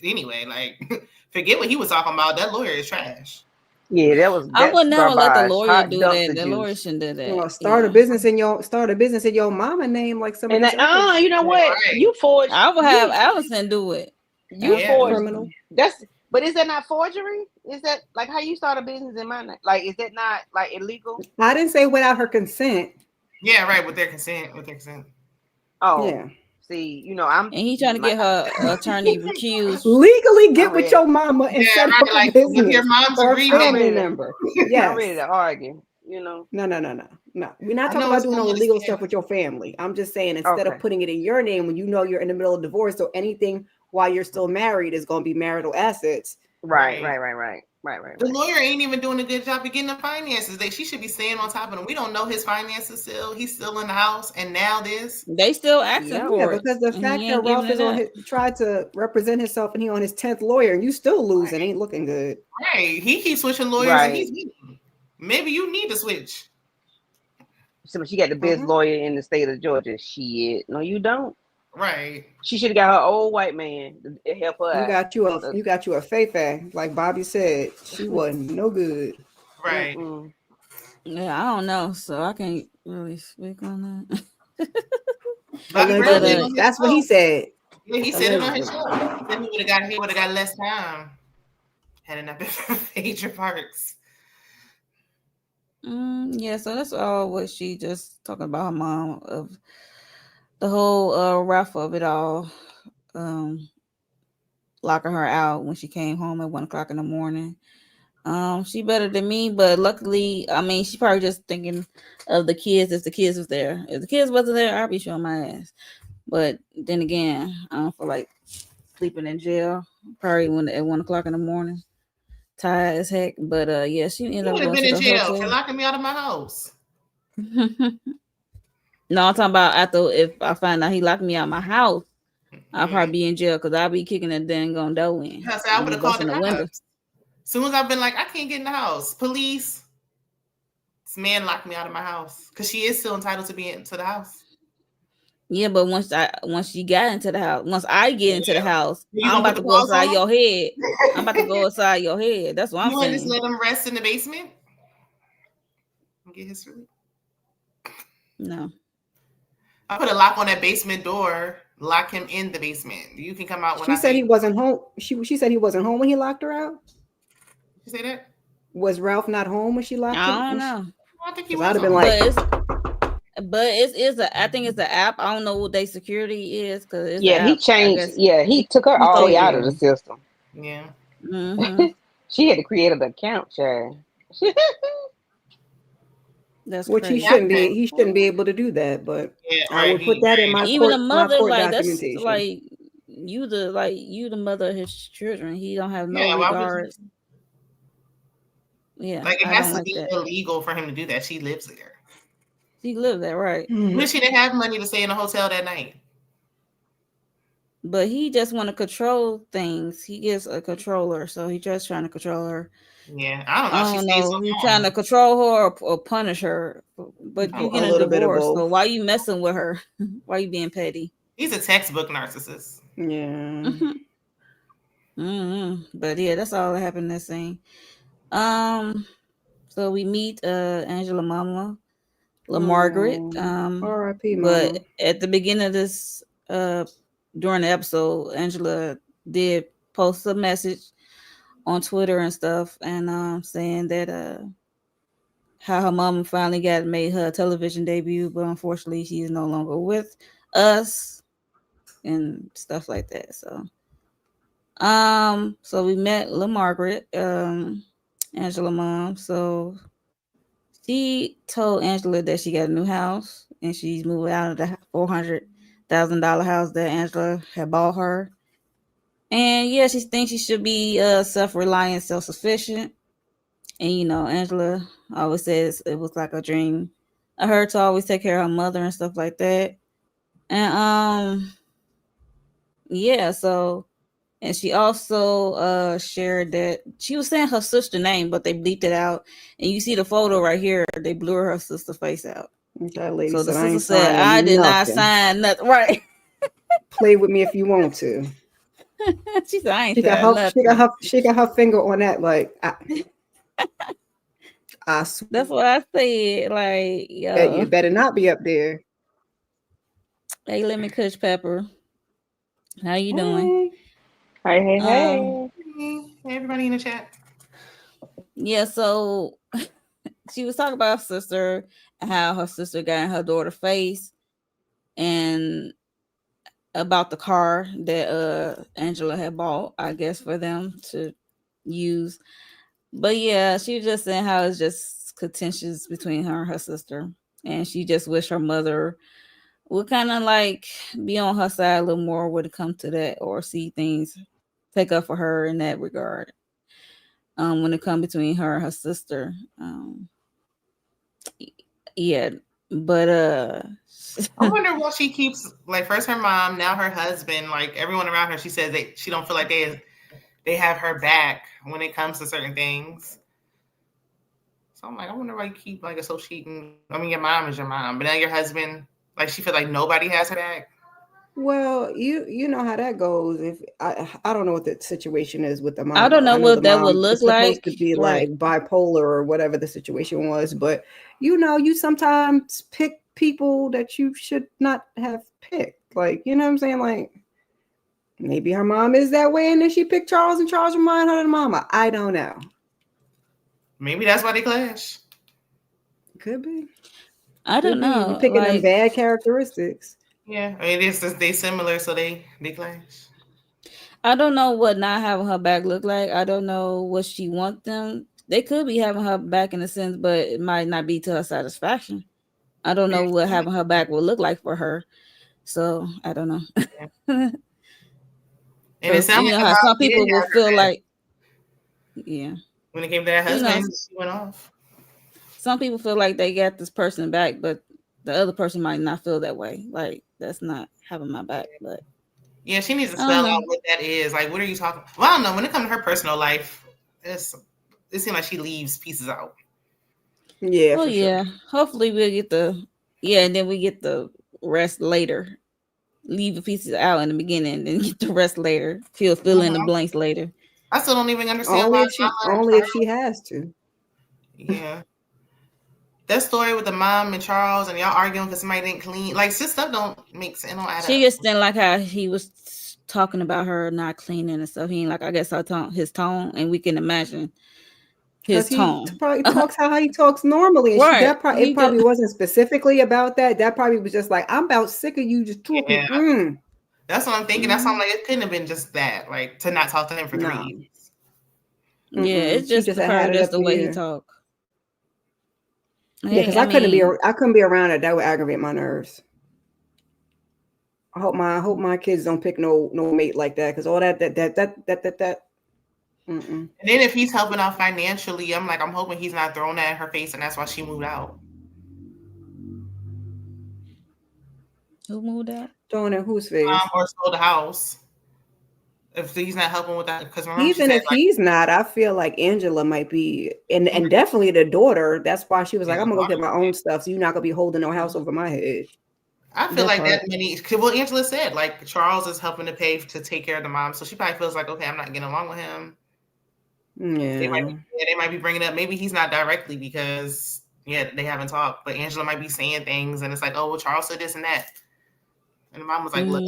anyway. Like, forget what he was talking about. That lawyer is trash. Yeah, I would never let the lawyer do that. The lawyer shouldn't do that. Well, start a business in your mama name, like some of these you know what? Right. You forged. I would have Allison do it. You forged. Criminal. But is that not forgery? Is that like how you start a business in my name? Like, is that not like illegal? I didn't say without her consent. Yeah, right. With their consent. Oh, yeah. See, and he trying to get her attorney recused. Legally get with your mama and set up a business with your mom's or family member. Yeah, I'm ready to argue. No. We're not talking about doing all the legal stuff with your family. I'm just saying instead of putting it in your name when you're in the middle of divorce, or anything while you're still married is going to be marital assets. Right. The lawyer ain't even doing a good job of getting the finances. She should be staying on top of them. We don't know his finances still. He's still in the house, and now this. They still asking for it. Because the fact that Ralph is tried to represent himself and he on his 10th lawyer, and you still losing, ain't looking good. Right. He keeps switching lawyers, and he's winning. Maybe you need to switch. So she got the best lawyer in the state of Georgia. Shit. No, you don't. Right. She should have got her old white man to help her. You got you a Feifei, like Bobby said. She wasn't no good. Right. Yeah, I don't know, so I can't really speak on that. But that's what he said. Yeah, he said it on his show. He said he would have got less time heading up in major parks. Yeah, so that's all what she just talking about her mom of the whole rough of it all, locking her out when she came home at 1 o'clock in the morning. She better than me, but luckily, I mean, she probably just thinking of the kids. If the kids was there, if the kids wasn't there, I'd be showing my ass. But then again, I don't feel like sleeping in jail. Probably at 1 o'clock in the morning, tired as heck. But yeah, she ended up going been to in the jail hotel. for locking me out of my house. No, I'm talking about after if I find out he locked me out of my house, I'll probably be in jail because I'll be kicking that dang on door in. I would have called the window. As soon as I've been like, I can't get in the house. Police. This man locked me out of my house because she is still entitled to be into the house. Yeah, but once she got into the house, once I get into the house, I'm about to go inside your head. I'm about to go inside your head. That's what I'm saying. You want to just let him rest in the basement? And get his sleep? No. I put a lock on that basement door. Lock him in the basement. You can come out when she said he wasn't home. She said he wasn't home when he locked her out. You say that? Was Ralph not home when she locked him? I don't know. I think he was. I'd have been like, but I think it's an app. I don't know what their security is because he changed. Yeah, he took her all the way out of the system. Yeah. Mm-hmm. She had to create an account, child. That's which crazy. he shouldn't be able to do that, but I would put that in my even court, the mother my court like documentation. that's like you the mother of his children. He don't have no Yeah, why would regards. Yeah, like it I has don't to like be that. illegal for him to do that? She lives there. She lived there, right? What if she didn't have money to stay in a hotel that night? But he just want to control things. He is a controller, so he just trying to control her. Yeah, I don't know. I She don't stayed so know. He trying long. to control her or punish her. But you A getting a little bit of divorce, so both. why you messing with her? Why you being petty? He's a textbook narcissist. Yeah. But yeah, that's all that happened in that scene. So we meet Angela Mama, Margaret. R.I.P. But Mama. at the beginning of this during the episode, Angela did post a message on Twitter and stuff, and saying that how her mom finally got made her television debut, but unfortunately she is no longer with us and stuff like that. So we met Margaret, Angela mom. So she told Angela that she got a new house and she's moving out of the $400,000 house that Angela had bought her. And yeah, she thinks she should be self-reliant, self-sufficient. And Angela always says it was like a dream of her to always take care of her mother and stuff like that. And yeah, so and she also shared that she was saying her sister name, but they bleeped it out. And you see the photo right here, they blur her sister face out. That lady So the said, I sister ain't said, signing I did not nothing. sign nothing. Right. Play with me if you want to. She said, I ain't signing nothing. She got her finger on that, like I swear. That's what I said. Like, You better not be up there. Hey, let me Kush Pepper. How you doing? Hey. Hey, everybody in the chat. Yeah, so she was talking about her sister and how her sister got in her daughter's face and about the car that Angela had bought, I guess, for them to use. But yeah, she was just saying how it's just contentious between her and her sister. And she just wish her mother would kind of like be on her side a little more when it comes to that, or see things take up for her in that regard. When it comes between her and her sister. Yeah, but I wonder what she keeps, like, first her mom, now her husband, like everyone around her. She says she don't feel like they have her back when it comes to certain things. So I'm like, I wonder why you keep like associating. I mean, your mom is your mom, but now your husband, like, she feel like nobody has her back. Well, you know how that goes. If I don't know what the situation is with the mom. I don't know what that would look like. Supposed to be right. like bipolar or whatever the situation was, but you sometimes pick people that you should not have picked. Like, you know what I'm saying? Like, maybe her mom is that way, and then she picked Charles, and Charles remind her of the mama. I don't know. Maybe that's why they clash. Could be. I don't know. You're picking them bad characteristics. Yeah, I mean, they similar, so they clash. I don't know what not having her back look like. I don't know what she want them. They could be having her back in a sense, but it might not be to her satisfaction. I don't know what having her back will look like for her. So I don't know. Yeah. And it sounds like how some people will feel like, yeah. When it came to that husband, she went off. Some people feel like they got this person back, but the other person might not feel that way. Like, that's not having my back. But yeah, she needs to spell out what that is. Like, what are you talking? Well, I don't know. When it comes to her personal life, it seems like she leaves pieces out. Yeah. Well, yeah. Sure. Hopefully we'll get and then we get the rest later. Leave the pieces out in the beginning and then get the rest later. She'll fill in the blanks later. I still don't even understand only if she has to. Yeah. That story with the mom and Charles and y'all arguing because somebody didn't clean. Like, this stuff don't make sense. Don't add up. She just didn't like how he was talking about her not cleaning and stuff. He ain't like, I guess, his tone, and we can imagine his tone. He probably talks how he talks normally. And right. It probably wasn't specifically about that. That probably was just like, I'm about sick of you just talking. Yeah. That's what I'm thinking. That's why I'm like, it couldn't have been just that, like, to not talk to him for 3 years. Yeah, it's just the way he talk. Yeah, because I couldn't be around it. That would aggravate my nerves. I hope my kids don't pick no mate like that, because all that. Mm-mm. And then if he's helping out financially, I'm hoping he's not throwing that in her face, and that's why she moved out. Who moved out? Throwing in whose face? Or sold the house. If he's not helping with that, because remember Even if he's not, I feel like Angela might be, and definitely the daughter. That's why she was like, "I'm gonna go get my own stuff, so you're not gonna be holding no house over my head." I feel like that many. Well, Angela said like Charles is helping to pay to take care of the mom, so she probably feels like, okay, I'm not getting along with him. Yeah, they might be bringing up. Maybe he's not directly because they haven't talked, but Angela might be saying things, and it's like, oh, well, Charles said this and that, and the mom was like, look.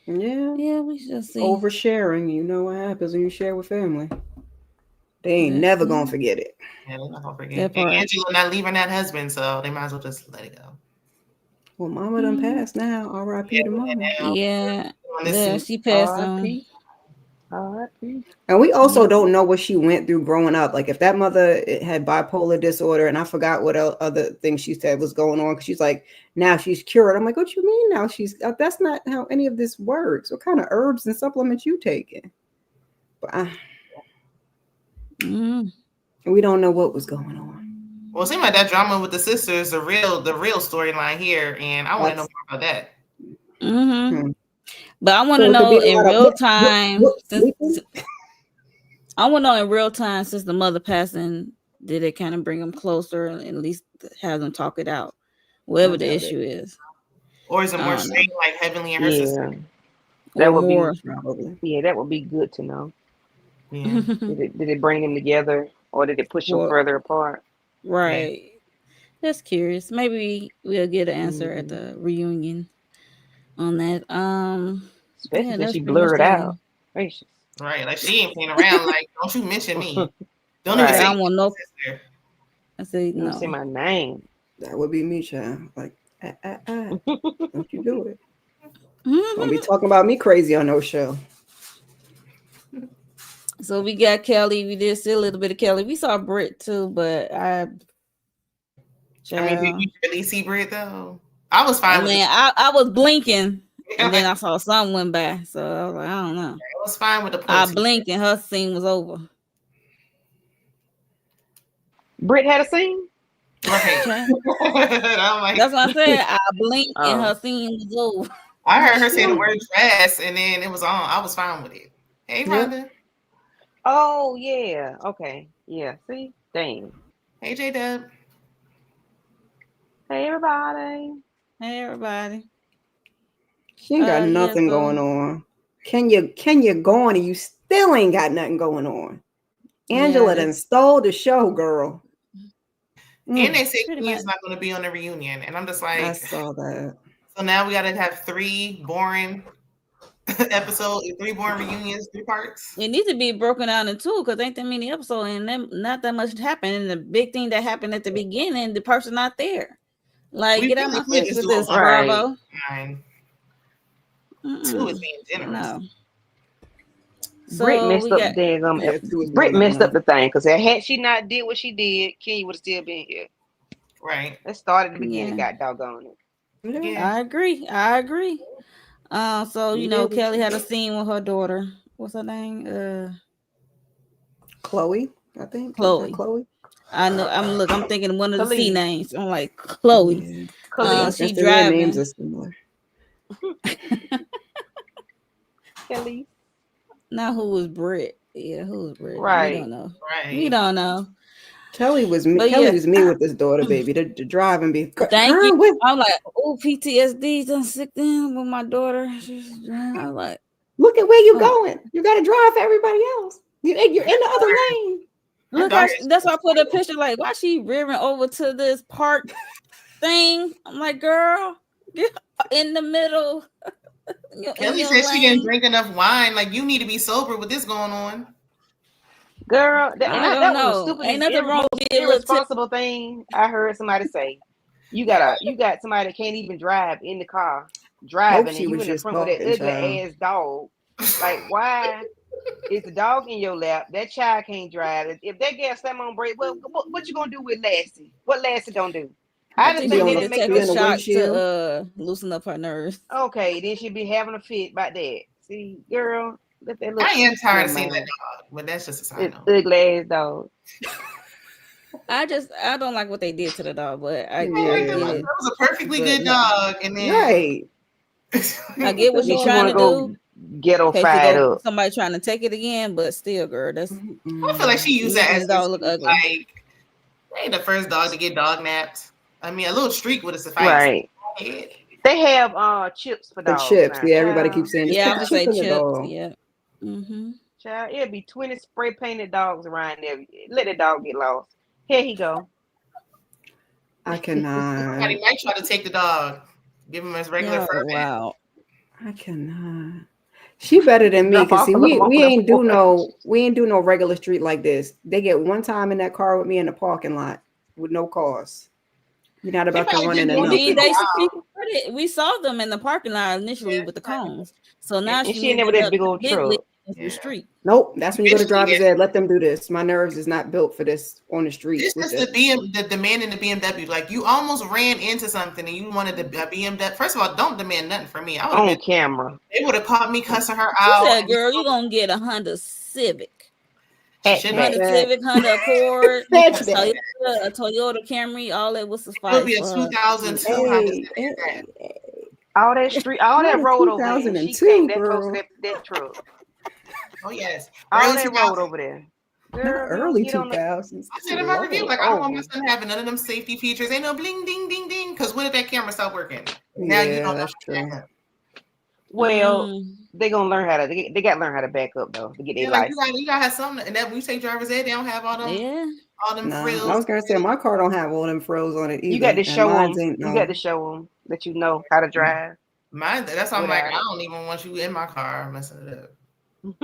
Yeah, we should see. Oversharing, you know what happens when you share with family. They ain't never gonna forget it. Yeah, they're not gonna forget. And Angela not leaving that husband, so they might as well just let it go. Well, Mama done passed now. R.I.P. to Mama. Yeah, she passed on. And we also don't know what she went through growing up. Like if that mother had bipolar disorder, and I forgot what other thing she said was going on, because she's like, now she's cured. I'm like, what you mean now she's? That's not how any of this works. What kind of herbs and supplements you taking? But we don't know what was going on. Well, it seemed like that drama with the sisters, the real storyline here, and I want to know more about that. Mm-hmm. But I want to know in real time. I want to know in real time, since the mother passing, did it kind of bring them closer and at least have them talk it out, whatever the issue is? Or is it more strange, like Heavenly and her sister? That would be probably. Yeah, that would be good to know. Yeah. Did it bring them together, or did it push them further apart? Right. Yeah. Just curious. Maybe we'll get an answer at the reunion on that. Especially since she blurred out. Gracious. Right, like she ain't playing around. Like, don't you mention me? Don't even say I want no. I say no. Don't say my name. That would be me, child. Like, don't you do it? Don't be talking about me crazy on no show. So we got Kelly. We did see a little bit of Kelly. We saw Britt too, but I mean, did you really see Britt though? I was fine. I was blinking. And then I saw something went by, so I was like, I don't know. It was fine with the I blinked and her scene was over. Britt had a scene? Right. That's what I said. I blinked and her scene was over. I heard her say the word dress and then it was on. I was fine with it. Hey, Rhonda. Oh, yeah. Okay. Yeah. See? Dang. Hey, J-Dub. Hey, everybody. Hey, everybody. She ain't got nothing going on. Can you go on and you still ain't got nothing going on? Angela done stole the show, girl. And they say Queen's not going to be on the reunion. And I'm just like, I saw that. So now we got to have 3 boring episodes, 3 boring reunions, 3 parts. It needs to be broken down in 2 because ain't that many episodes and then not that much happened. And the big thing that happened at the beginning, the person not there. Like, get out my face with this, Bravo. 2 is being generous. No. So Britt messed up Britt messed up the thing because had she not did what she did, Kenya would have still been here. Right. Let's start at the beginning. Got doggone it. Yeah. I agree. So you know, Kelly had a scene with her daughter. What's her name? Chloe, I think. Chloe. I know. I'm thinking one of the C names. I'm like Chloe. Yeah. She driving. Names are similar. Kelly. Now who was Britt? Yeah, who was Britt? Right. We don't know. Right. We don't know. Kelly was me. Kelly was me with this daughter, baby. The driving be. Thank you. I'm like, oh, PTSD done sick in with my daughter. I'm like, look at where you going. You got to drive for everybody else. You're in the other lane. Look, that's why I put a picture. Like, why she rearing over to this park thing? I'm like, girl, get in the middle. Kelly said she didn't drink enough wine. Like, you need to be sober with this going on. Girl, that was the stupidest, ain't nothing wrong with being irresponsible thing I heard somebody say. You got somebody that can't even drive in the car, driving, and you in the front with that ugly ass dog. Like, why is the dog in your lap? That child can't drive. If that gas slam on brake, what you gonna do with Lassie? What Lassie don't do? I just think Be she think on they need the to didn't make take be a on the it. shot windshield. to loosen up her nerves. Okay, then she be having a fit about that. See, girl, let that look. I am tired Never of seeing that mind. dog, but that's just a side It's note. ugly ass dog. I don't like what they did to the dog, but I Yeah. get That it. was a perfectly But good no, dog, and then Right. I get what Then she's she trying want to to go do. ghetto In case you fired go up. somebody trying to take it again, but still, girl, that's I feel like she you used that making as the dog look an excuse. ugly. Like, they ain't the first dog to get dog napped. I mean, a little streak would have sufficed. Right. They have chips for The dogs chips. now. Yeah, everybody Child, keeps saying just Yeah, put I'm the gonna chip say in the chips. dog. Yeah. Mm-hmm. child, it'll be 20 spray painted dogs around there. Let the dog get lost. Here he go. I Somebody cannot. might try to take the dog, give him his regular Yeah. fur back. Wow. I cannot. She better than me Drop because off see, a little we on the ain't do porch. no regular street like this. They get one time in that car with me in the parking lot with no cause. You're not She about to probably run just into I doing it mean, for nothing. a they while. we saw them in the parking lot initially with the cones. So now And she she ain't never moving that up big old big league truck. into the Yeah. street. Nope, that's when you go to Eventually, driver's ed. Let them do this. My nerves is not built for this on the streets this with is the. the man in the BMW. Like, you almost ran into something and you wanted a BMW. First of all, don't demand nothing from me. I would have On been. camera. They would have caught me cussing her She out. said, "Girl, you gonna get a Honda Civic, She should Hatchback. have. Honda Accord, Hatchback. A Toyota Camry. All that will It would suffice be a for her." 2002 Honda Hey, Civic. hey, All that street, all not that a road over there, and she came 2002, that close to girl. that truck. Oh yes, All early that 2000s. road over there. Not Girl, you don't early get on the 2000s. I Good said in my review, Lord. like, I don't want my oh. son having none of them safety features. Ain't no bling, ding, ding, ding. Because when did that camera stop working? Now you Yeah, don't know that's how to true. back up. Well, they gonna learn how to. They got to learn how to back up though to get their Yeah, like license. you gotta have something. And that when you take driver's ed, they don't have Yeah. all them Nah, I frills. was gonna say my car don't have all them frills on it You got either, to and show mine's them. ain't You got no. to show them that you know how to drive Mine, that's why I'm like, without I it. don't even want you in my car messing it up. I'm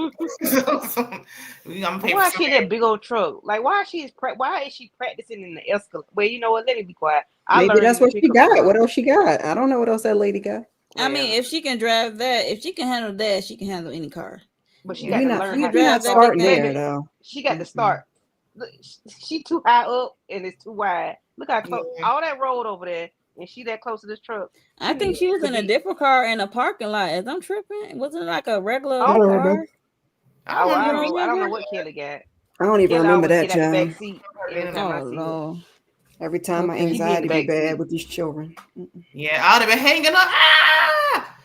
gonna But pay for why she in somebody. that big old truck? Like why is she practicing in the escalator? Well, you know what? Let me be quiet. I Maybe learned that's in the what she pickup got. truck. What else she got? I don't know what else that lady got. I mean, Well, if she can drive that, if she can handle that, she can handle any car. but she got We to not learn She how can to we drive not back that up, big starting there thing. baby. though. She got to Mm-mm. start. Look, she too high up and it's too wide. Look how close Yeah. all that road over there, and she that close to this truck. I She think needs she was to in a be. different car in a parking lot. As I'm tripping, wasn't it like a regular I don't Oh, remember. car? I don't oh, You I remember don't don't know. I don't know remember? what Kelly got. I don't even Kelly remember always that, get out the back child. seat being every in time the I Oh see her. Lord. Every time my Okay. She be in the anxiety be back bad seat. with these children. Yeah, I'd have been hanging on. Ah!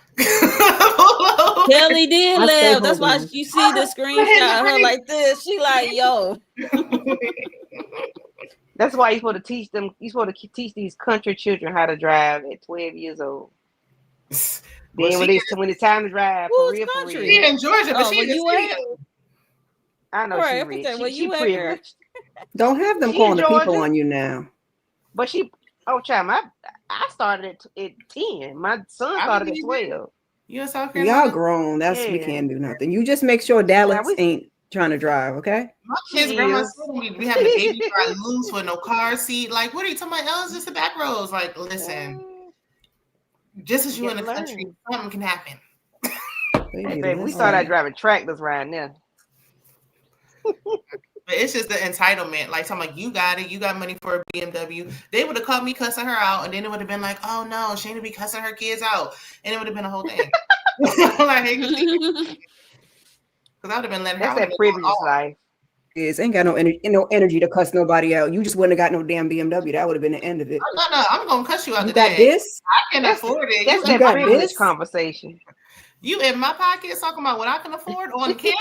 Kelly did I stay laugh. That's home why now. you see the screenshot of her Henry. like this. She like, yo. That's why you're supposed to teach them. You're supposed to teach these country children how to drive at 12 years old. Well, Then when it's time to drive Who's for country? she real. in Georgia, but Oh, she where in the you city. at? I know Right. she If I rich. said, where She you at, girl? privileged. Don't have them She in calling the people Georgia, on you now. but she. Oh, child, I started at 10. My son I started at believe it. 12. You in South We all Carolina? grown. We Yeah, can't do nothing. You just make sure child, Dallas ain't trying to drive, okay? My kids' she grandma is. still don't be having the baby ride loose with no car seat. Like, what are you talking about? Oh, it's just the back roads. Like, listen, just as You you in gotta the country, learn. something can happen. Hey, Baby, baby, we started out listen. driving tractors right now. But it's just the entitlement. Like, talking like, you got it. You got money for a BMW. They would have caught me cussing her out, and then it would have been like, oh no, she ain't to be cussing her kids out, and it would have been a whole thing. Like, because I would have been letting her. I That's would have that been going privileged off. life. Ain't got no energy to cuss nobody out. You just wouldn't have got no damn BMW. That would have been the end of it. No, I'm gonna cuss you out You got today. this? I can That's afford it. that's You that got privileged this? conversation. You in my pocket talking about what I can afford on camera?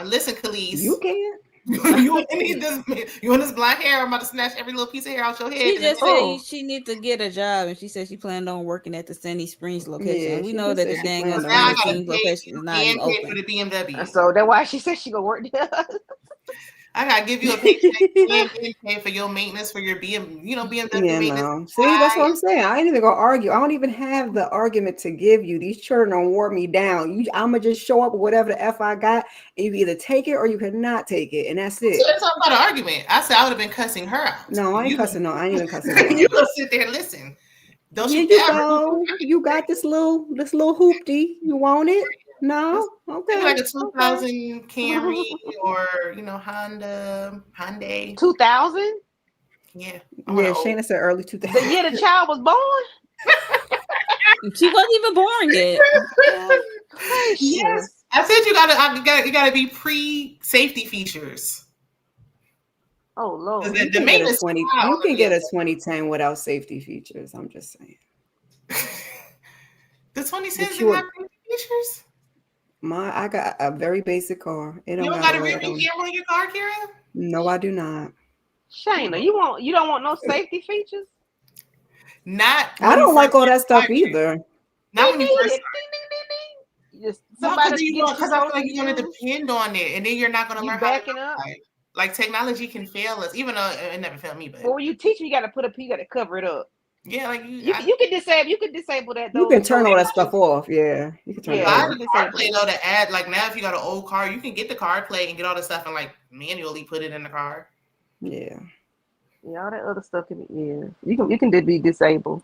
Listen, Khalees. You can. You need this. You want this black hair? I'm about to snatch every little piece of hair out your head. She And then, just said Oh, she needs to get a job, and she said she planned on working at the Sandy Springs location. Yeah, and we she know just that said the she dang planned on now I Sandy working. gotta Springs pay location is you not even and pay for open. the BMW. so that's why she said she gonna work there. I gotta give you a paycheck and pay for your maintenance for your BMW Yeah, maintenance. no. See, that's what I'm saying. I ain't even gonna argue. I don't even have the argument to give you. These children don't wore me down. I'ma just show up with whatever the F I got, and you can either take it or you cannot take it, and that's it. So that's not about an argument. I said I would have been cussing her out. No, I ain't cussing. No, I ain't even cussing her You out. gonna sit there and listen. Don't Here you you ever go. You got this little hoopty. You want it? No? maybe like Okay. a 2000 Camry or Hyundai. 2000? Yeah. Shayna said early 2000s. The year the child was born. She wasn't even born yet. Yes. I said you gotta be pre-safety features. Oh Lord. You can get a 2010 without safety features. I'm just saying. The 2010s didn't have safety features? I got a very basic car. It You don't got a rear view camera in your car, Kira? No, I do not. Shayna, you don't want no safety features? Not. I don't like all that stuff either. Not when you first. Just somebody because I feel like you're going to depend on it, and then you're not going to learn backing up. Like technology can fail us, even though it never failed me. But when you teach, you got to you got to cover it up. Yeah, like you can disable that. You can turn all that stuff off. Yeah, you can turn it off. CarPlay though to add, like now if you got an old car, you can get the CarPlay and get all the stuff and like manually put it in the car. Yeah. Yeah, all that other stuff can be. You can be disabled.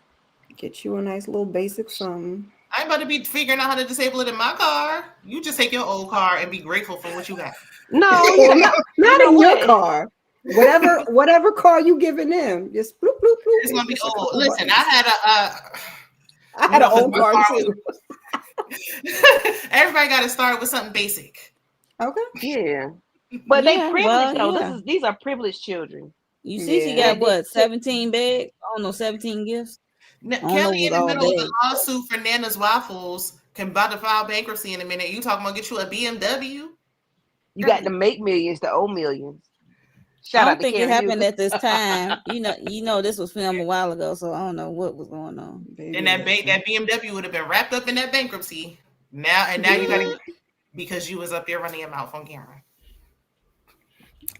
Get you a nice little basic something. I ain't about to be figuring out how to disable it in my car. You just take your old car and be grateful for what you got. No, not in your car. Whatever car you giving them, just bloop bloop bloop. It's gonna be old. Listen, I had an old car too. Everybody got to start with something basic. Okay. Yeah, but they privileged though. These are privileged children. You see, she got what 17 bags? I don't know, 17 gifts. Kelly in the middle of the lawsuit for Nana's Waffles can about to file bankruptcy in a minute. You talking about get you a BMW? You got to make millions, to owe millions. I don't think it happened at this time. You know, this was filmed a while ago, so I don't know what was going on. And that BMW would have been wrapped up in that bankruptcy. Now you gotta because you was up there running your mouth on camera.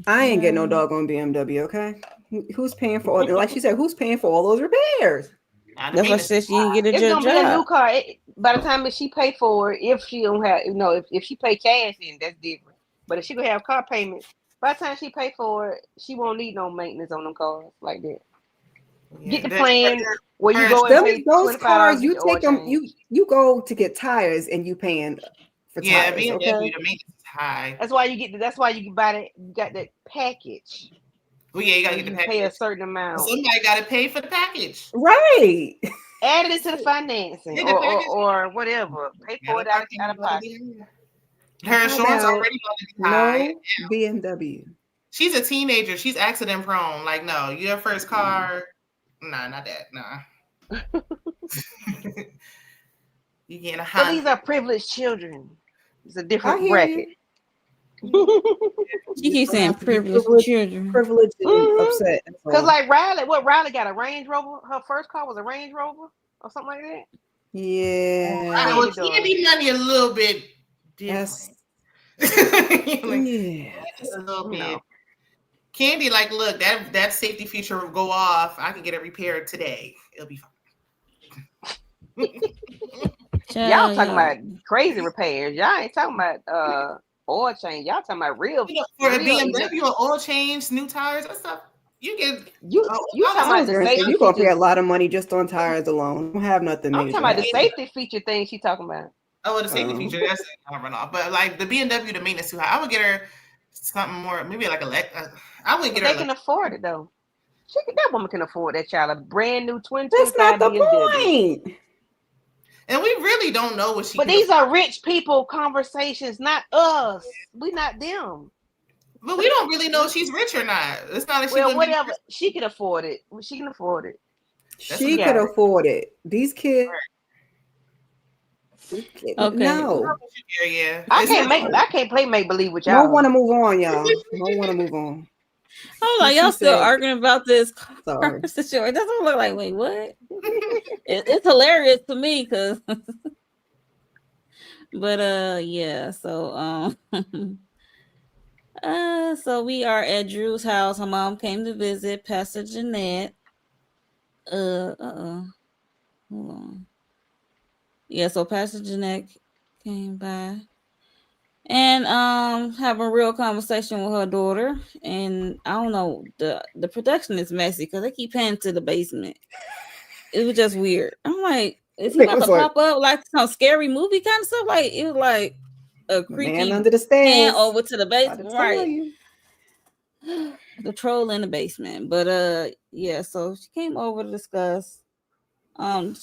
I ain't get no doggone BMW. Okay, who's paying for all? Like she said, who's paying for all those repairs? That's why she said she didn't get a it's job. It's gonna be a new car. By the time that she pay for it, if she don't have, if she pay cash, then that's different. But if she gonna have car payments, by the time she pay for it, she won't need no maintenance on them cars like that. Yeah, get the plan where you go and pay those cars. You take them. You go to get tires and you paying for tires. Yeah, BMW the maintenance is high. That's why you can buy that. You got that package. Well, yeah, you gotta get the package. Pay a certain amount. Somebody gotta pay for the package, right? Add it into the financing or whatever. Pay for it out of pocket. Her insurance already high. No BMW. She's a teenager. She's accident prone. Like, no, your first car. Nah, not that. Nah. You getting a high. So these are privileged children. It's a different bracket. She keeps saying privileged children. Privileged and upset. Because like Riley got a Range Rover. Her first car was a Range Rover or something like that. Yeah. Well, Candy money a little bit different. Just a little bit. No. Candy, like, look, that safety feature will go off. I can get it repaired today. It'll be fine. Y'all talking about crazy repairs. Y'all ain't talking about oil change. Y'all talking about real. For a BMW, an oil change, new tires, and stuff. You talking about the safety. You gonna pay a lot of money just on tires alone. Don't have nothing. I'm talking about the safety feature thing. She talking about. Oh, the safety feature. That's gonna run off. But like the BMW, the maintenance too high. I would get her something more, maybe like I would get her. They can afford it though. That woman can afford that child a brand new twin. That's not the point. And we really don't know what she. But these are rich people conversations, not us. We not them. But we don't really know if she's rich or not. It's not like whatever. She can afford it. She can afford it. She could afford it. These kids. Okay. No. Yeah. I can't play make believe with y'all. Don't want to move on, y'all. Don't want to move on. Hold on, y'all still arguing about this situation? It doesn't look like. Wait, what? It's hilarious to me because, but yeah. So so we are at Drew's house. Her mom came to visit Pastor Jeanette. Hold on. Yeah, so Pastor Jeanette came by and have a real conversation with her daughter. And I don't know, the production is messy because they keep panning to the basement. It was just weird. I'm like, is he about to pop up like some scary movie kind of stuff? Like it was like a creepy man under the stairs over to the basement, right? the troll in the basement. But yeah, so she came over to discuss,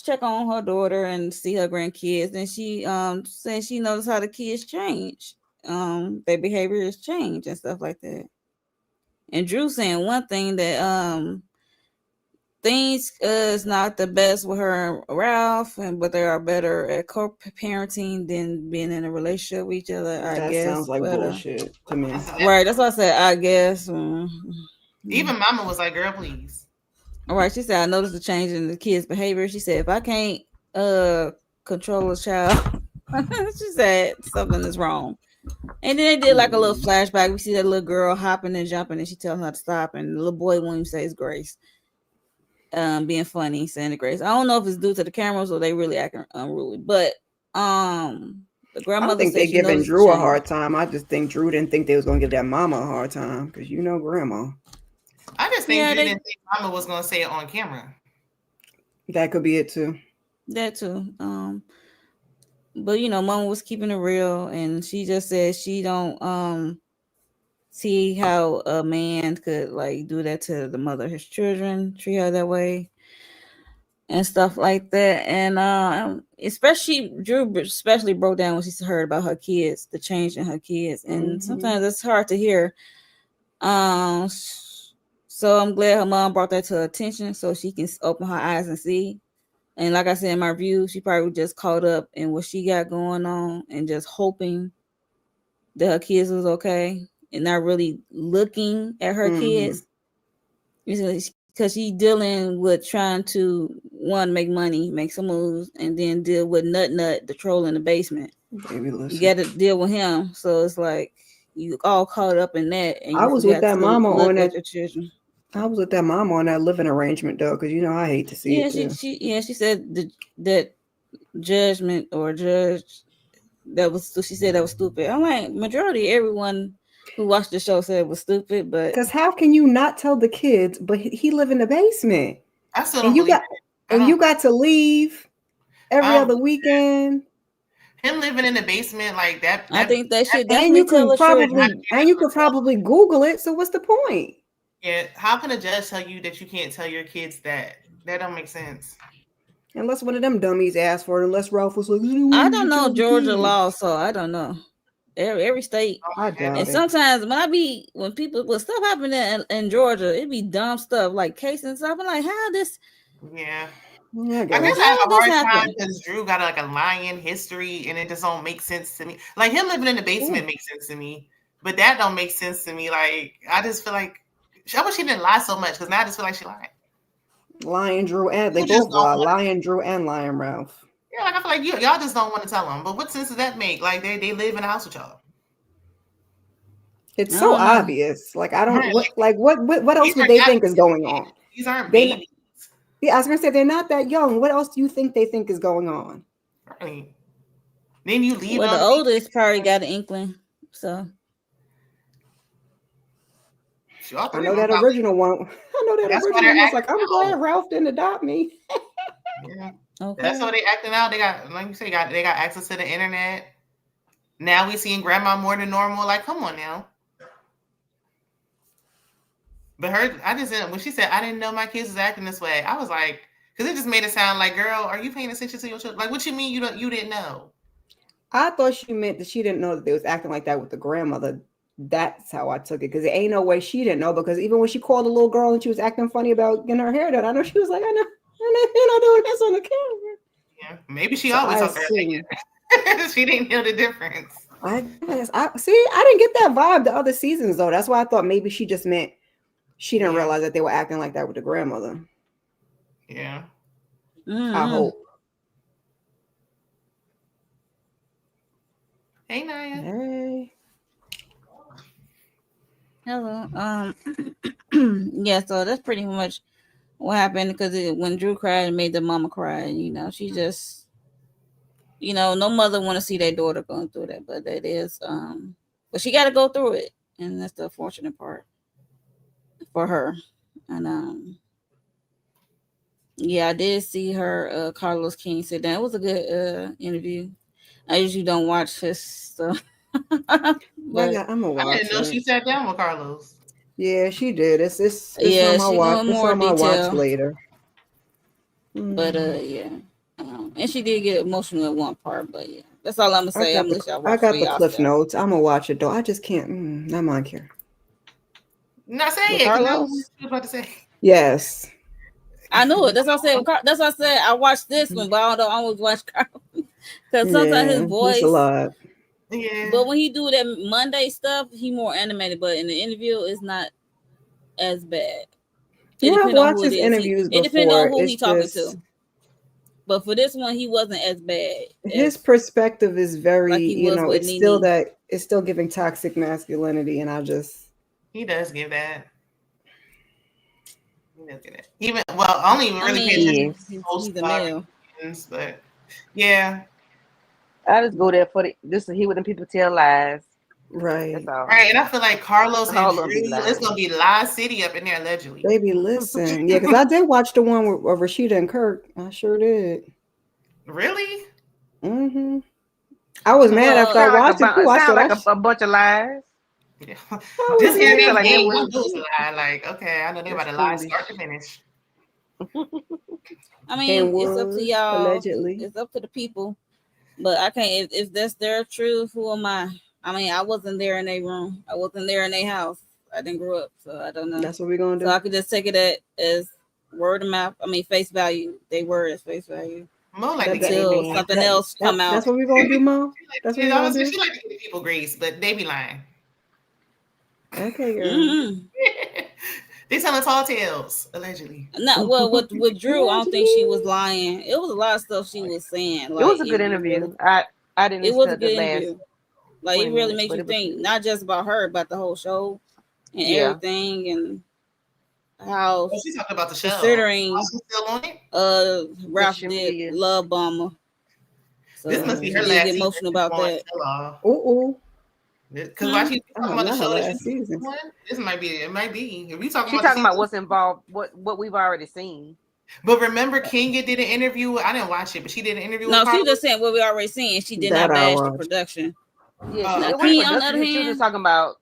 check on her daughter and see her grandkids, and she said she noticed how the kids change, their behavior has changed and stuff like that. And Drew saying one thing that things is not the best with her and Ralph, and but they are better at co-parenting than being in a relationship with each other. I That guess, sounds like but bullshit to me. right, that's why I said I guess. Even Mama was like, "Girl, please." All right, she said I noticed the change in the kids' behavior. She said if I can't control a child, she said something is wrong. And then they did like a little flashback. We see that little girl hopping and jumping, and she tells her to stop, and the little boy won't even say his grace. Being funny, saying the grace. I don't know if it's due to the cameras or they really acting unruly, but the I don't grandmother think said they she giving noticed the Drew a change. hard time. I just think Drew didn't think they was gonna give that mama a hard time because grandma. I just think Yeah, Drew didn't think Mama was gonna say it on camera. That could be it too. that too. But Mama was keeping it real, and she just said she don't see how a man could like do that to the mother of his children, treat her that way, and stuff like that. And especially Drew, especially broke down when she heard about her kids, the change in her kids, and sometimes it's hard to hear. Um, so I'm glad her mom brought that to her attention so she can open her eyes and see. And like I said in my review, she probably just caught up in what she got going on and just hoping that her kids was okay and not really looking at her kids because she dealing with trying to one make money, make some moves, and then deal with Nut, the troll in the basement. Baby, listen. You got to deal with him, so it's like you all caught up in that, and I you was with forgot that to mama look on at that. your children. I was with that mama on that living arrangement though, because I hate to see Yeah, it too. she said that judgment or judge that was she said that was stupid. I'm like majority everyone who watched the show said it was stupid, but Because how can you not tell the kids? But he live in the basement, I still and don't believe it. you got to leave every other believe weekend. him living in the basement like that. I think they should And definitely you tell can the children. probably Google it. So what's the point? Yeah, how can a judge tell you that you can't tell your kids that? That don't make sense. Unless one of them dummies asked for it. Unless Ralph was like, I don't know Georgia law, so I don't know. Every state. I doubt And it. sometimes when stuff happen in Georgia, it be dumb stuff like case and stuff. I'm like, how this? Yeah. I I guess I How have a this hard time happen? because Drew got like a lying history and it just don't make sense to me. Like him living in the basement makes sense to me, but that don't make sense to me. Like I just feel like I wish she didn't lie so much because now I just feel like she lied. Lion Drew and they You just both don't lie. want- Lion Drew and Lion Ralph. Yeah, like I feel like y'all just don't want to tell them. But what sense does that make? Like they live in a house with y'all. It's I so don't know. obvious. Like I don't Right. what else These would are they not think is going on? These aren't They babies. Yeah, I was gonna say they're not that young. What else do you think they think is going on? Right. Then you leave Well, the them. oldest probably got an inkling. So I know that original one. I know that That's why original they're one was like, I'm acting glad out. Ralph didn't adopt me. Yeah. okay. That's how they acting out. They got, like you say, they got access to the internet. Now we seeing grandma more than normal. Like, come on now. But I just didn't. When she said I didn't know my kids was acting this way, I was like, because it just made it sound like, girl, are you paying attention to your children? Like, what you mean you didn't know? I thought she meant that she didn't know that they was acting like that with the grandmother. That's how I took it, because there ain't no way she didn't know. Because even when she called the little girl and she was acting funny about getting her hair done, I know she was like, I know you're not doing this on the camera. Yeah, maybe she always talked her. She didn't know the difference. I guess. I didn't get that vibe the other seasons though. That's why I thought maybe she just meant she didn't realize that they were acting like that with the grandmother. Yeah. Mm-hmm. I hope. Hey, Naya. Hey. Hello. Yeah. So that's pretty much what happened because when Drew cried, it made the mama cry. She just, no mother want to see their daughter going through that, but that is, but she got to go through it, and that's the unfortunate part for her. And yeah, I did see her, Carlos King sit down. It was a good interview. I usually don't watch his stuff. But I'm gonna watch I didn't know she sat down with Carlos. Yeah, she did. It's Yeah, on my she watch. going It's more on my watch detail. later. But yeah. And she did get emotional at one part, but yeah. That's all I'm gonna say. I'm gonna let y'all I watch for got the cliff yourself. notes. I'm gonna watch it though. I just can't. Not mine here. Not saying With it, because that was Carlos. what I was about to say. Yes. I knew it. That's what I said. That's what I said. I watched this one, but I don't always watch Carlos because sometimes his Yeah, it's a voice. lot. Yeah. But when he do that Monday stuff, he more animated. But in the interview, it's not as bad. It Yeah, I've depends on watched who it his is. interviews It depends on before. who he It's talking just to. But for this one, he wasn't as bad his as perspective is very, like he was with it's still Nene. that it's still giving toxic masculinity, and I just He does give that. He does get it. Even I only I really pay mean, attention Yes. to he's post a male. but yeah. I just go there for just to hear what them people tell lies. That's right. all. Right, and I feel like Carlos and All of Drew, them be it's lying. gonna be Lie City up in there allegedly. Baby, listen. Yeah, because I did watch the one with Rashida and Kirk. I sure did. Really? Mm-hmm. I was mad Well, after I watched it too. It I sound said, like a bunch of lies. Yeah. I Just was him It mad. sound being like gay, that you was know it's a lie. Like, okay, I know they're about that's to lie start to foolish. finish. I mean, And it's up to was y'all. allegedly. It's up to the people. But I can't. If that's their truth, who am I? I mean, I wasn't there in their room. I wasn't there in their house. I didn't grow up, so I don't know. That's what we're gonna So do. I could just take it as word of mouth. I mean, face value. They were as face value Mo like to That give that people until Amen. something that, else come that's out. what we're gonna do, Mom. That's what she we're like, I gonna was do. she like to give people grace, but they be lying. Okay, girl. Mm-hmm. They telling tall tales, allegedly. Not well with Drew. I don't think she was Allegedly. lying. It was a lot of stuff she was saying. It Like was a good interview. really, I didn't it listen was a to the good last interview. Like it 20 really minutes, makes but you it was think, good. not just about her, but the whole show and Yeah. everything, and how Oh, she's talking about the show. considering She's still on it. With Ralph did Shamia. love bomber, This must so be she her did Oh. get last season. emotional She's about going that. tell off. Ooh. Because why Hmm? she talking Oh, about the not her show that last she's season. on? This might be it. Might be. If we talking She about the talking about season. what's involved, what we've already seen. But remember, Kenya did an interview. I didn't watch it, but she did an interview with No, she Carlos. was just saying what we already seen. She did That not I bash the watched. production. Yeah, Oh, Now it wasn't Kenya, on the production. other She was just hand, talking about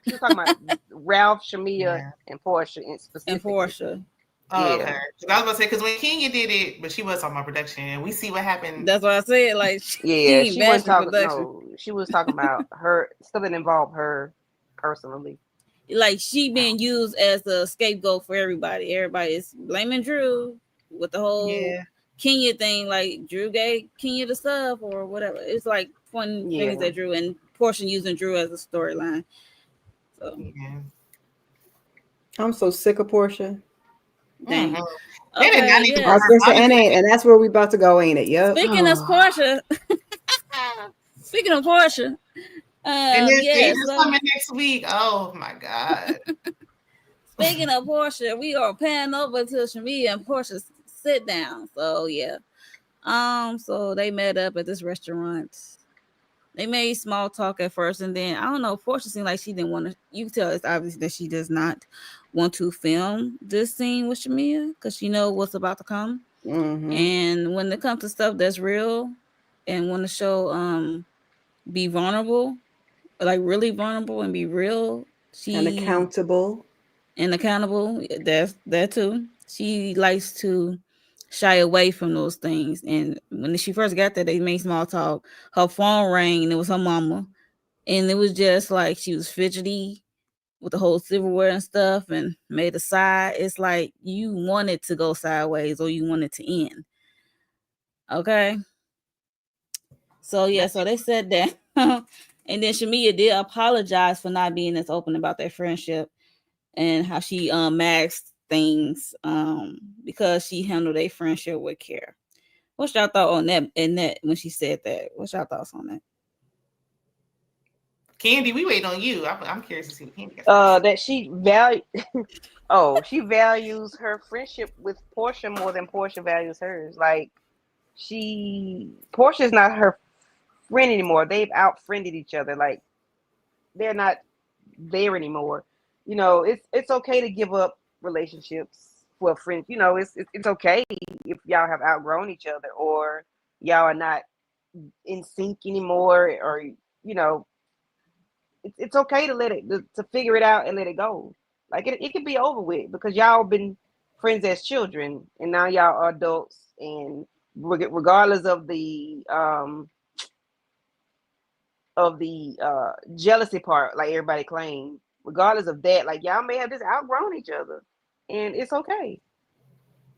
she was talking about Ralph, Shamia, yeah. and Portia and specifically. Portia, Oh, Yeah. okay. 'Cause I was about to say, because when Kenya did it, but she was talking about production, and we see what happened. that's what I said. Like Yeah, she ain't she wasn't bashing talking. production. No, she was talking about her stuff that involved her personally. Like she being used as a scapegoat for everybody. Everybody is blaming Drew with the whole Yeah. Kenya thing. Like Drew gave Kenya the stuff or whatever. It's like pointing fingers Yeah, at Drew and Portia using Drew as a storyline. So Yeah. I'm so sick of Portia. Mm-hmm. dang. They did not Okay, need to I put was yes. her. gonna say, Honestly, and that's where we about to go, ain't it? Yep. Speaking of Portia, speaking of Portia, and then yeah. Phaedra's So coming next week. Oh my god. speaking of Portia, we are panning over to Shamia and Portia's sit down. So yeah. So they met up at this restaurant. They made small talk at first, and then I don't know. Portia seemed like she didn't want to. You can tell it's obvious that she does not want to film this scene with Shamia because she know what's about to come. Mm-hmm. And when it comes to stuff that's real, and when the show be vulnerable, like really vulnerable and be real, And she accountable. and accountable. That's that too. She likes to shy away from those things. And when she first got there, they made small talk. Her phone rang, and it was her mama, and it was just like she was fidgety with the whole silverware and stuff, and made a side. It's like you wanted to go sideways or you wanted to end. Okay, so yeah, so they said that. And then Shamia did apologize for not being as open about their friendship and how she maxed things because she handled a friendship with care. What's y'all thought on that? And that when she said that, what's y'all thoughts on that? Candy, we wait on you. I'm curious to see what Candy got to say. that she values her friendship with Portia more than Portia values hers. Like Portia's not her friend anymore. They've outfriended each other. Like they're not there anymore. It's okay to give up relationships for friends. It's okay if y'all have outgrown each other or y'all are not in sync anymore, or it's okay to let it to figure it out and let it go. Like it could be over with because y'all been friends as children, and now y'all are adults, and regardless of the jealousy part, like everybody claimed, regardless of that, like y'all may have just outgrown each other, and it's okay.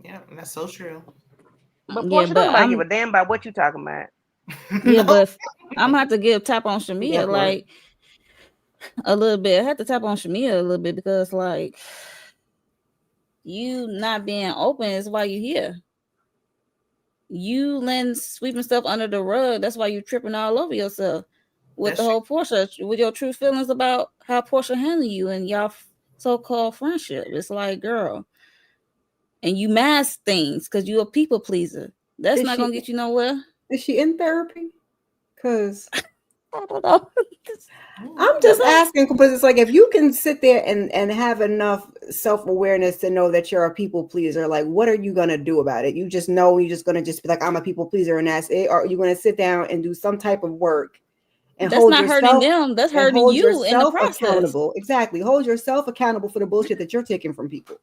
Yeah, that's so true. But Yeah, Portia, don't but nobody give a damn about what you talking about. yeah, No. but I'm gonna have to give tap on Shamia That part. like a little bit. I have to tap on Shamia a little bit because like you not being open is why you here. You letting sweeping stuff under the rug. That's why you tripping all over yourself with That's the true. whole Portia, with your true feelings about how Portia handle you and y'all so-called friendship. It's like, girl, and you mask things because you a people pleaser. That's Is not gonna get she you nowhere. is she in therapy? Because I don't know. I'm just asking because it's like if you can sit there and have enough self-awareness to know that you're a people pleaser, like what are you gonna do about it? You just know you're just gonna just be like, I'm a people pleaser and that's it, or are you gonna sit down and do some type of work and That's not hurting them. That's hurting hold you in the yourself process. accountable. Exactly. Hold yourself accountable for the bullshit that you're taking from people.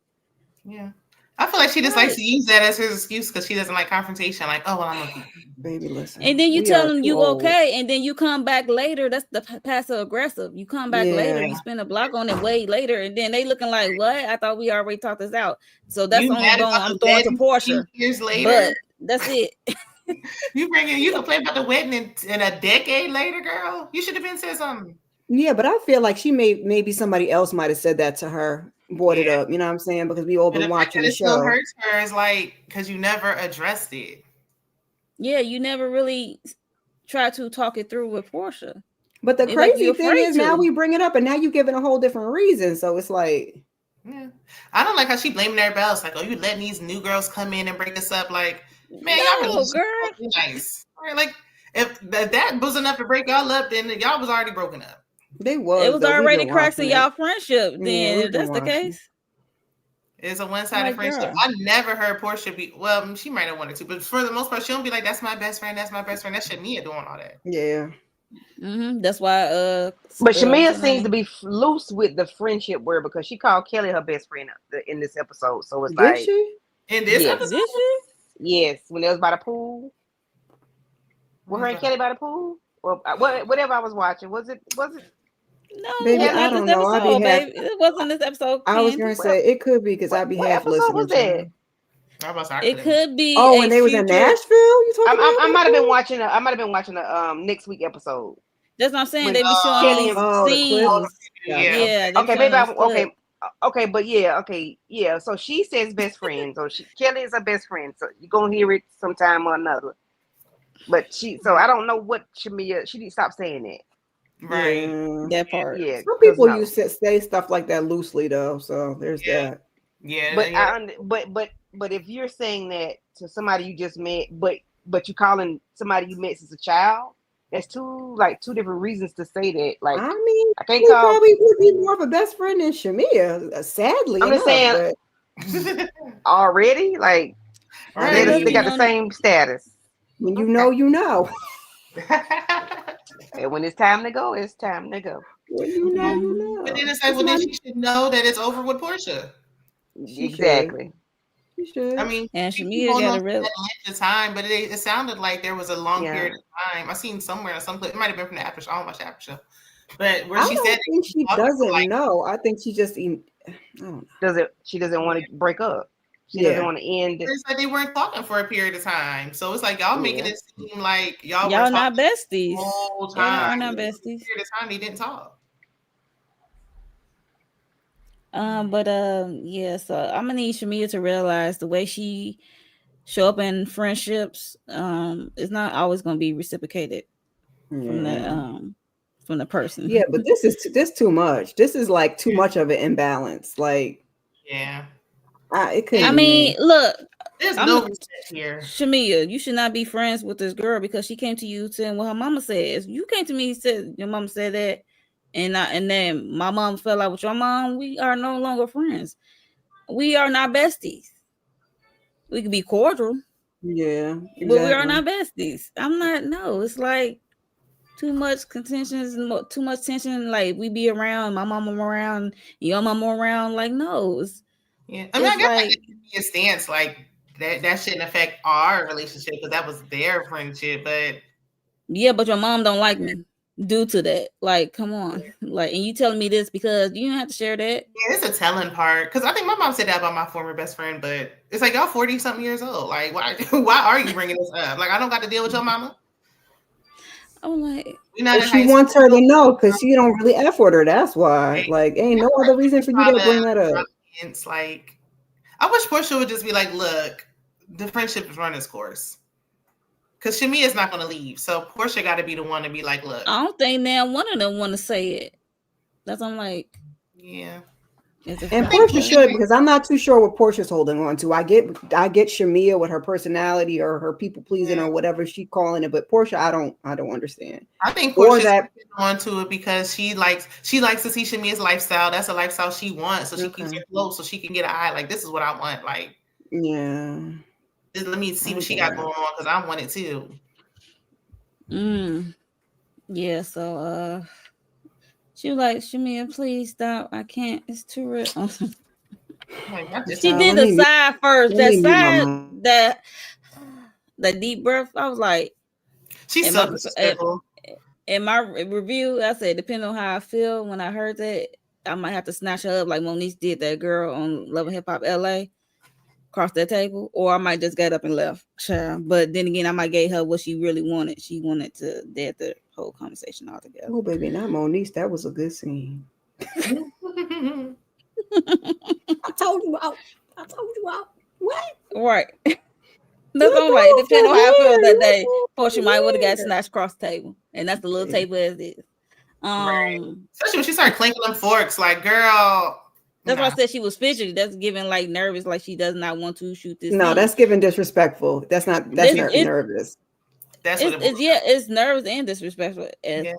Yeah. I feel like she just likes Right. to use that as her excuse because she doesn't like confrontation. Like, oh, well, I'm a people. Baby, listen. And then you we tell are them too you old. okay, and then you come back later. That's the passive aggressive. You come back later, Yeah. you spend a block on it way later, and then they looking like, what? I thought we already talked this out. So that's You only mad going. about I'm the throwing to wedding Portia, 15 years later? but that's it. You complain about the wedding in a decade later, girl. You should have been said something. Yeah, but I feel like maybe somebody else might have said that to her, brought it Yeah. up. You know what I'm saying? Because we all But been the fact watching that the it still show. hurts her is like because you never addressed it. Yeah, you never really try to talk it through with Portia. But the It's like crazy you're thing afraid is now to. we bring it up and now you're giving a whole different reason. So it's like, Yeah. I don't like how she blaming everybody else. Like, oh, you letting these new girls come in and break us up. Like, man, y'all No, relationship girl. was nice. Right? Like, if that was enough to break y'all up, then y'all was already broken up. they It was was though. We've already been cracks in watching it. y'all friendship. Yeah, Then we've if been that's the watching. case, It's a one-sided like, friendship. girl. I never heard Portia be well. She might have wanted to, but for the most part, she don't be like, "That's my best friend. That's my best friend." That's Shania doing all that. Yeah. That's why. But What's Shamia her seems name? to be loose with the friendship word because she called Kelly her best friend in this episode. So it's Did like, she? In this yes, episode, Did she? yes, when it was by the pool, with her and Kelly by the pool, or whatever I was watching, was it No, it Baby, was I not Kelly? this don't know. episode, baby. It wasn't this episode, I was gonna Candy. What say it could be because I'd be what half episode listening, was that? child. I It couldn't. could be Oh, a and they was in future. Nashville? You talking about? I that might have been pool? watching. I might have been watching the next week episode That's what I'm saying. when They be showing Kelly these and Oh, the scenes. clips. Yeah. Gotcha. Yeah, they be okay, showing maybe those clips. okay, but yeah, okay, yeah. So she says best friend. So Kelly is her best friend. So you're gonna hear it sometime or another. But so I don't know what Shamia. She need to stop saying that. Right. Yeah. That part. Yeah, Some cause people no. use say stuff like that loosely though, so there's Yeah. that. Yeah. But Yeah. but if you're saying that to somebody you just met, but you calling somebody you met since a child, that's two different reasons to say that. Like I mean, I can't he call. probably would be more of a best friend than Shamia, sadly I'm just enough. saying But already. Like I They must they be got mean, the on it. same status. when you Okay. know, you know. And when it's time to go, it's time to go. When you know, you Mhm. But know. then it's like, It's well, then not. she should know that it's over with Portia. She should. Exactly. She should. I mean, And she's been Shamia going got on a for real. that length of time, but it sounded like there was a long Yeah. period of time. I seen somewhere in some clip, it might have been from the after show. I don't watch the after show, but where I she said don't think it, she talking for doesn't like, know. I think she just. I don't know. She doesn't want to break up. She doesn't Yeah. want to end. it's like they weren't talking for a period of time. So it's like y'all making Yeah. it seem like y'all were Y'all talking not the besties. whole Y'all time. are not For a besties. period of time they didn't talk. But yeah. So I'm gonna need Shamia to realize the way she show up in friendships, is not always gonna be reciprocated from the person. Yeah, but this too much. This is like too much of an imbalance. Like Yeah, it couldn't I be mean, me. look, there's I'm no respect here. Shamia, you should not be friends with this girl because she came to you saying what her mama says. You came to me and said your mama said that, and then my mom fell out with your mom. We are no longer friends. We are not besties. We can be cordial, Yeah, but we are exactly. not besties. I'm not. No, it's like too much contention, too much tension. Like we be around, my mama around, your mama around. Like no, Yeah, I mean, I it's guess like like your stance, like that shouldn't affect our relationship because that was their friendship. But yeah, but your mom don't like me due to that. Like, come on, like, and you telling me this because you don't have to share that. yeah, it's a telling part because I think my mom said that about my former best friend. But it's like y'all 40-something years old. Like, why? Why are you bringing this up? Like, I don't got to deal with your mama. I'm like, We're not in She high wants her to school. know because she don't really F with her. That's why. Like, ain't no other reason for you to bring that up. It's like, I wish Portia would just be like, look, the friendship is run its course. Because Shamia's not going to leave. So Portia got to be the one to be like, look. I don't think now one of them want to say it. That's I'm like, yeah. And Portia should, because I'm not too sure what Portia's holding on to. I get Shamia with her personality or her people pleasing or whatever she's calling it, but Portia, I don't understand. I think Portia's on to it because she likes to see Shamia's lifestyle. That's a lifestyle she wants, so she keeps her close, so she can get an eye. Like, this is what I want. Like, yeah. Just let me see what she got going on because I want it too. Yeah. So she was like, Shamia, please stop. I can't. It's too real. She did the side first. That side, that deep breath. I was like, she's so disrespectful. In my review, I said, depending on how I feel when I heard that, I might have to snatch her up like Monique did that girl on Love and Hip Hop LA, across that table, or I might just get up and left. Sure. But then again, I might give her what she really wanted. She wanted to dead the whole conversation altogether. Oh, baby, not Monique. That was a good scene. I told you out. What? Right. That's what I'm like. Depending on how I feel that day, Portia might would have got snatched across the table, and that's the little table as it is. Right. Especially when she started clinking them forks, like, girl. That's why I said she was fidgety. That's giving like nervous, like she does not want to shoot this. No, that's giving disrespectful. That's not. That's nervous. That's what it was. Yeah, it's nervous and disrespectful. Yeah.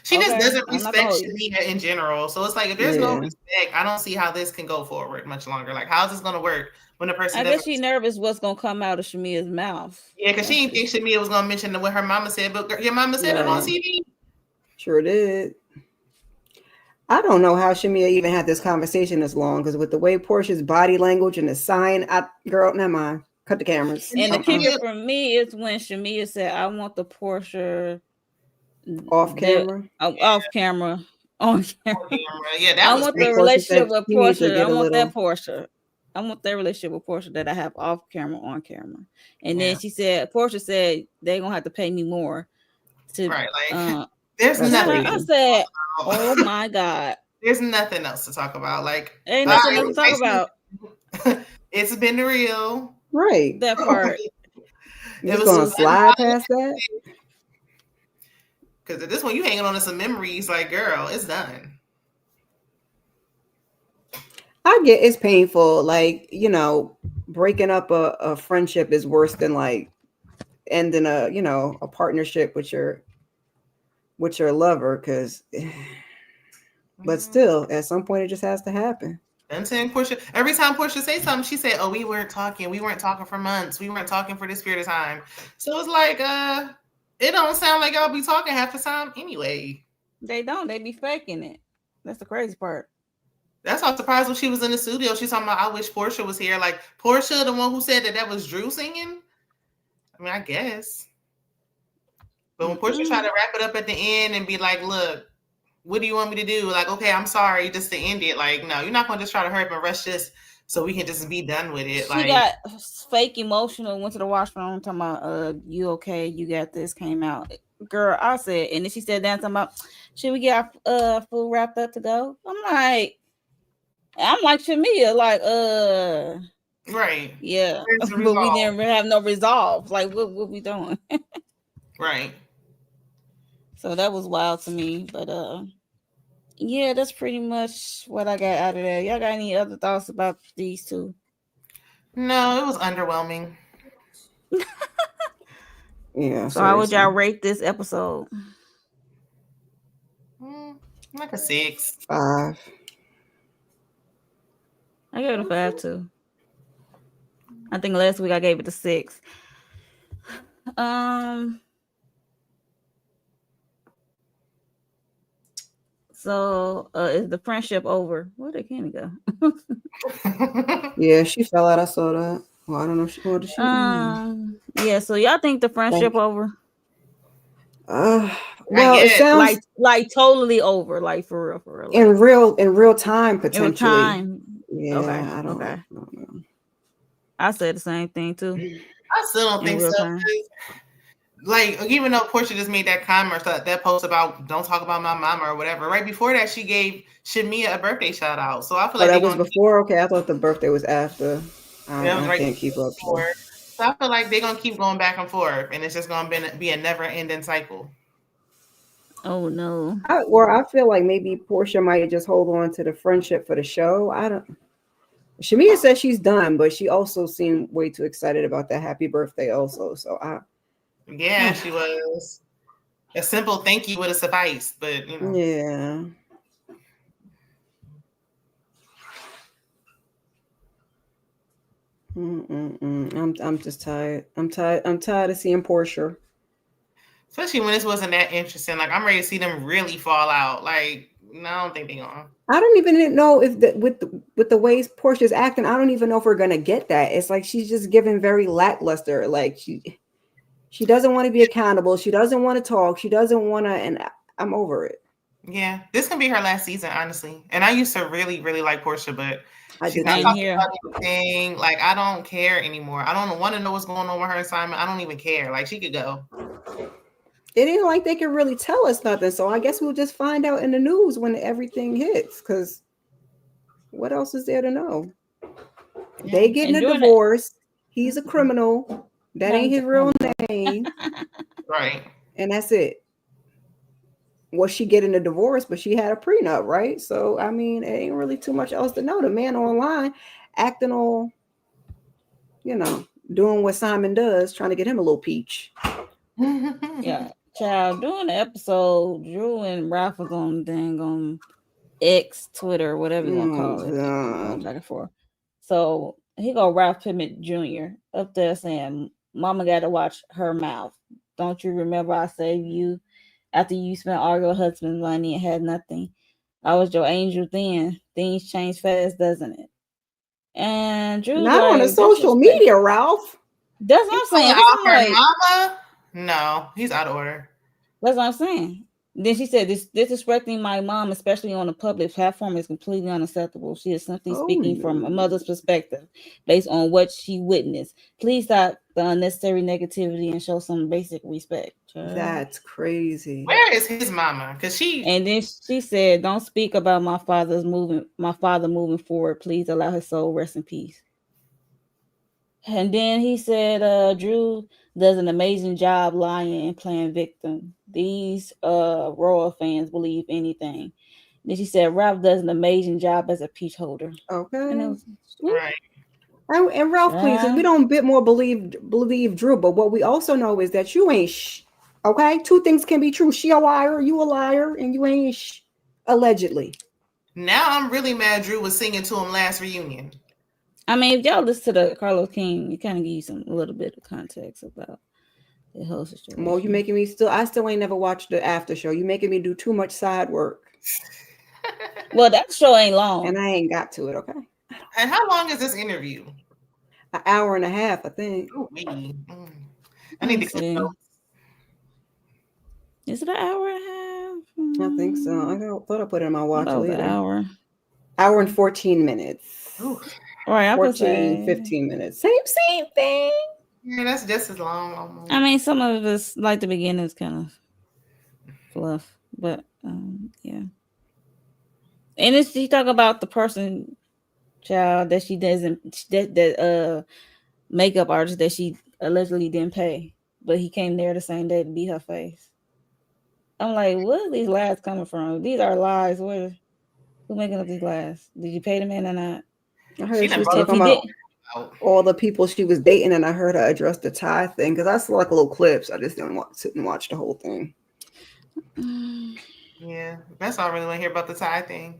She just doesn't respect Shamia in general. So it's like, if there's no respect, I don't see how this can go forward much longer. Like, how's this going to work when a person? I guess she's nervous what's going to come out of Shamia's mouth. Yeah, because she didn't think Shamia was going to mention what her mama said, but your mama said it on TV. Sure did. I don't know how Shamia even had this conversation this long, because with the way Portia's body language and the sign, girl, never mind. Cut the cameras. And the kicker for me is when Shamia said, I want the Portia off camera. Off camera. On camera. Yeah, that I want the relationship with Portia. I want that Portia. I want that relationship with Portia that I have off camera, on camera. And then Portia said they're gonna have to pay me more to there's nothing. I said, oh my God. There's nothing else to talk about. Like, ain't nothing else to talk about. It's been real. Right. That part. It was gonna slide past that. Because at this point, you hanging on to some memories. Like, girl, it's done. I get it's painful. Like, breaking up a friendship is worse than like ending a partnership with your lover. Because, but still, at some point, it just has to happen. I'm saying Portia. Every time Portia says something, she said, "Oh, we weren't talking. We weren't talking for months. We weren't talking for this period of time." So it's like, it don't sound like y'all be talking half the time anyway. They don't. They be faking it. That's the crazy part. That's why I'm surprised when she was in the studio. She's talking about, I wish Portia was here. Like, Portia, the one who said that was Drew singing? I mean, I guess. But when Portia tried to wrap it up at the end and be like, look, what do you want me to do? Like, okay, I'm sorry, just to end it. Like, no, you're not going to just try to hurry up and rush this so we can just be done with it. She got fake emotional, went to the washroom, talking about, you okay, you got this, came out. Girl, I said, and then she said down talking about, should we get our food wrapped up to go? I'm like Shamia, like, right. Yeah. But we didn't have no resolve. Like, what we doing? Right. So that was wild to me. But yeah, that's pretty much what I got out of there. Y'all got any other thoughts about these two? No, it was underwhelming. Yeah. So how would y'all rate this episode? Like a 6. 5. I gave it a 5 too. I think last week I gave it a 6. So is the friendship over? Where did Kenny go? Yeah, she fell out. I saw that. Well, I don't know. What did she? Yeah. So y'all think the friendship Like, over? well, it yet. sounds Like totally over, like for real, like in real time in real potentially. time. Yeah, Okay. I don't Okay. know. I said the same thing too. I still don't In think real so. time. Like, even though Portia just made that comment or that post about don't talk about my mama or whatever, right before that she gave Shamia a birthday shout out. So I feel like That was before. Okay, I thought the birthday was after. that was I right can't keep up. before. So I feel like they're gonna keep going back and forth, and it's just gonna be a never-ending cycle. Oh no. I feel like maybe Portia might just hold on to the friendship for the show. I don't. Shamia says she's done, but she also seemed way too excited about that happy birthday. Also, so Yeah, she was. A simple thank you would have sufficed, but you know. Yeah. I'm just tired. I'm tired of seeing Portia. Especially when this wasn't that interesting. Like, I'm ready to see them really fall out. Like, no, I don't think they're gonna. I don't even know if with the ways Portia's acting, I don't even know if we're gonna get that. It's like she's just giving very lackluster. Like she doesn't want to be accountable. She doesn't want to talk. She doesn't want to, and I'm over it. Yeah, this can be her last season, honestly. And I used to really, really like Portia, but she's not talking about anything. Like, I don't care anymore. I don't want to know what's going on with her assignment. I don't even care. Like, she could go. It ain't like they can really tell us nothing. So I guess we'll just find out in the news when everything hits. Because what else is there to know? Yeah. They getting a divorce. He's a criminal. That ain't his real name. Right. And that's it. Was she getting a divorce? But she had a prenup, right? So, I mean, it ain't really too much else to know. The man online acting all, doing what Simon does, trying to get him a little peach. Yeah. Child, during the episode, Drew and Ralph was on dang on X, Twitter, whatever you want to call it. Going back and forth. So he go Ralph Pimmett Jr. up there saying, Mama got to watch her mouth. Don't you remember I saved you after you spent all your husband's money and had nothing? I was your angel then. Things change fast, doesn't it? And Drew not like, on the social media, Ralph. That's what I'm saying. Her mama? No, he's out of order. That's what I'm saying. Then she said, disrespecting my mom, especially on a public platform, is completely unacceptable. She is simply speaking from a mother's perspective based on what she witnessed. Please stop the unnecessary negativity and show some basic respect. That's crazy. Where is his mama? And then she said, don't speak about my father moving forward. Please allow his soul rest in peace. And then he said, Drew does an amazing job lying and playing victim. These RHOA fans believe anything. Then she said, Ralph does an amazing job as a peach holder. Okay. And it was right. And Ralph, please, we don't bit more believe Drew, but what we also know is that you ain't okay? Two things can be true. She a liar, you a liar, and you ain't allegedly. Now I'm really mad Drew was singing to him last reunion. I mean, if y'all listen to the Carlos King, it kind of gives you a little bit of context about the whole situation. Well, you making me I still ain't never watched the after show. You making me do too much side work. Well, that show ain't long. And I ain't got to it, okay? And how long is this interview? An hour and a half, I think. Ooh, I need to click notes. Is it an hour and a half? I think so. I thought I put it in my watch later. An hour and 14 minutes. Ooh. All right, 14, 15 minutes. Same thing. Yeah, that's just as long. Almost. I mean, some of it's like the beginning is kind of fluff, but yeah. And it's she talk about the person, child, that she doesn't that makeup artist that she allegedly didn't pay, but he came there the same day to beat her face. I'm like, where are these lies coming from? These are lies. Who making up these lies? Did you pay the man or not? I heard she was talking about all the people she was dating, and I heard her address the Thai thing because I saw like a little clips. I just didn't sit and watch the whole thing. Yeah, that's all I really want to hear about the Thai thing.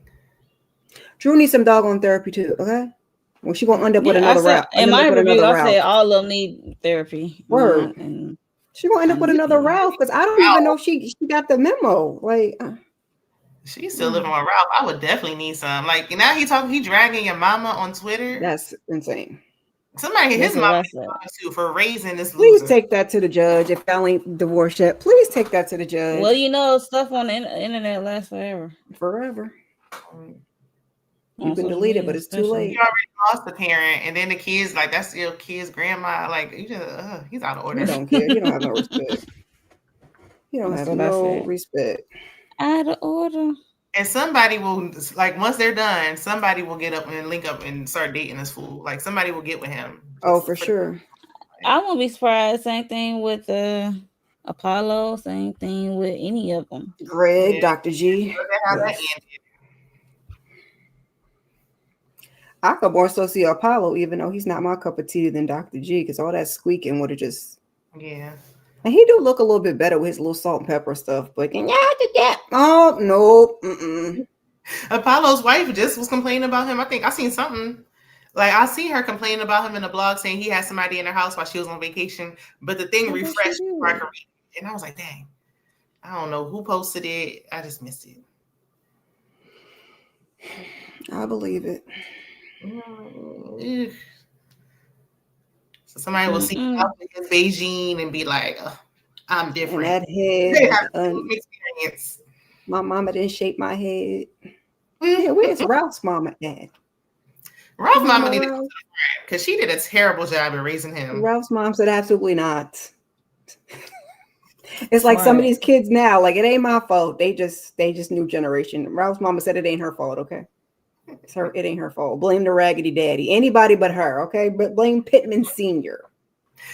Drew needs some doggone therapy too, okay? Well, she won't end up with another route. In my review, I said all of them need therapy. Word. And she won't end up with another Ralph because I don't even know if she got the memo. Like, She's still living with Ralph. I would definitely need some. Like now he dragging your mama on Twitter. That's insane. Somebody his mama too for raising this loser. Please take that to the judge. If y'all ain't divorced yet, please take that to the judge. Well, you know, stuff on the internet lasts forever. Forever. You can delete it, but it's too late. You already lost the parent, and then the kids like that's your kid's grandma. Like you just he's out of order. You don't care. You don't have no respect. You don't have no respect. Out of order. And somebody will like once they're done, somebody will get up and link up and start dating this fool. Like somebody will get with him. Oh, for sure. I won't be surprised. Same thing with Apollo. Same thing with any of them. Greg, Dr. G. How that ended. I could more so see Apollo, even though he's not my cup of tea, than Dr. G, because all that squeaking would have just. Yeah. And he do look a little bit better with his little salt and pepper stuff, but oh no. Apollo's wife just was complaining about him. I think I seen something. Like I see her complaining about him in the blog saying he had somebody in her house while she was on vacation, but the thing refreshed before I could read it. And I was like, dang, I don't know who posted it. I just missed it. I believe it. So somebody will see him in Beijing and be like, oh, I'm different. And that head experience. My mama didn't shape my head. Yeah, where's Ralph's mama at? Ralph's mama needed to go to the front because she did a terrible job at raising him. Ralph's mom said absolutely not. It's like some of these kids now, like it ain't my fault. They just new generation. Ralph's mama said it ain't her fault, okay? It ain't her fault. Blame the raggedy daddy. Anybody but her, okay? But blame Pittman Sr.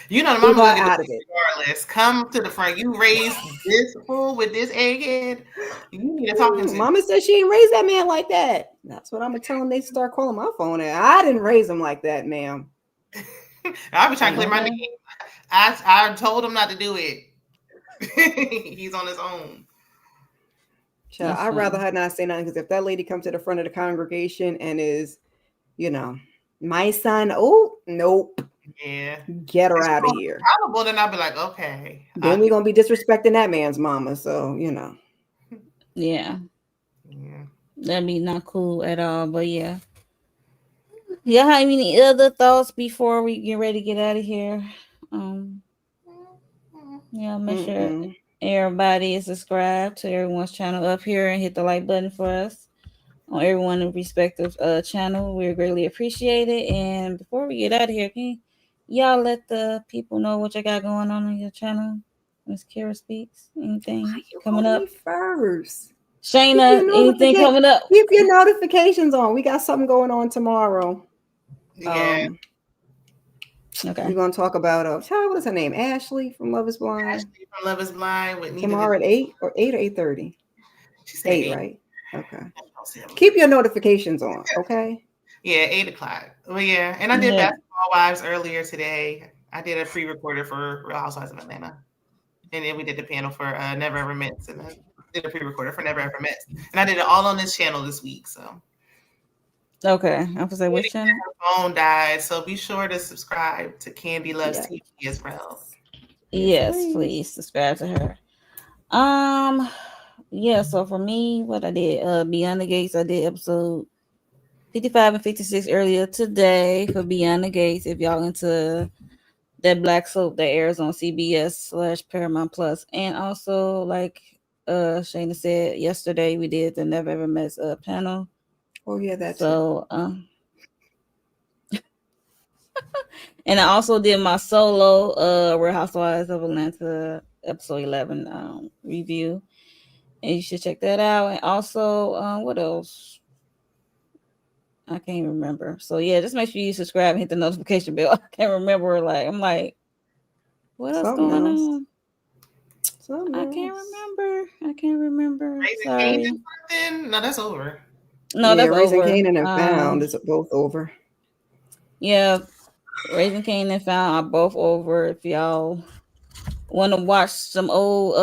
You know, the mama out of it. Regardless, come to the front. You raised this fool with this egghead. You need to talk to him. Mama said she didn't raise that man like that. That's what I'm gonna tell them. They start calling my phone. I didn't raise him like that, ma'am. I've been trying to clear my name. I told him not to do it. He's on his own. Child, I'd rather her not say nothing, because if that lady comes to the front of the congregation and is, my son, oh nope. Yeah. Get her out of here. Accountable, then I'll be like, okay. Then we're gonna be disrespecting that man's mama. So, Yeah. That'd be not cool at all. But yeah. Y'all have any other thoughts before we get ready to get out of here? Make sure everybody is subscribed to everyone's channel up here and hit the like button for us on everyone's respective channel. We're greatly appreciated. And before we get out of here, can y'all let the people know what you got going on your channel? Miss Kara Speaks. Anything coming up first? Shayna, anything coming up? Keep your notifications on. We got something going on tomorrow. Yeah. Okay. We're gonna talk about what is her name? Ashley from Love Is Blind. Ashley from Love Is Blind with tomorrow at 8 or 8:30. She's 8, right? Okay. Keep your notifications on, okay? Yeah, 8:00. Well, yeah, and I did Basketball Wives earlier today. I did a pre-recorder for Real Housewives of Atlanta, and then we did the panel for Never Ever Met, and I did a pre-recorder for Never Ever Met, and I did it all on this channel this week. So. Okay, I'm gonna say which channel? Her phone died, so be sure to subscribe to Candy Loves TV as well. Yes, please subscribe to her. So for me, what I did, Beyond the Gates, I did episode 55 and 56 earlier today for Beyond the Gates. If y'all into that black soap that airs on CBS/Paramount Plus, and also like Shayna said yesterday, we did the Never Ever Met panel. Oh yeah, that's so. And I also did my solo Real Housewives of Atlanta episode 11 review, and you should check that out. And also, what else? I can't remember. So yeah, just make sure you subscribe and hit the notification bell. I can't remember. Like I'm like, what else going on? I can't remember. Sorry. No, that's over. No, that's Raising over. Kanan and Found is both over. Yeah, Raising Kanan and Found are both over. If y'all want to watch some old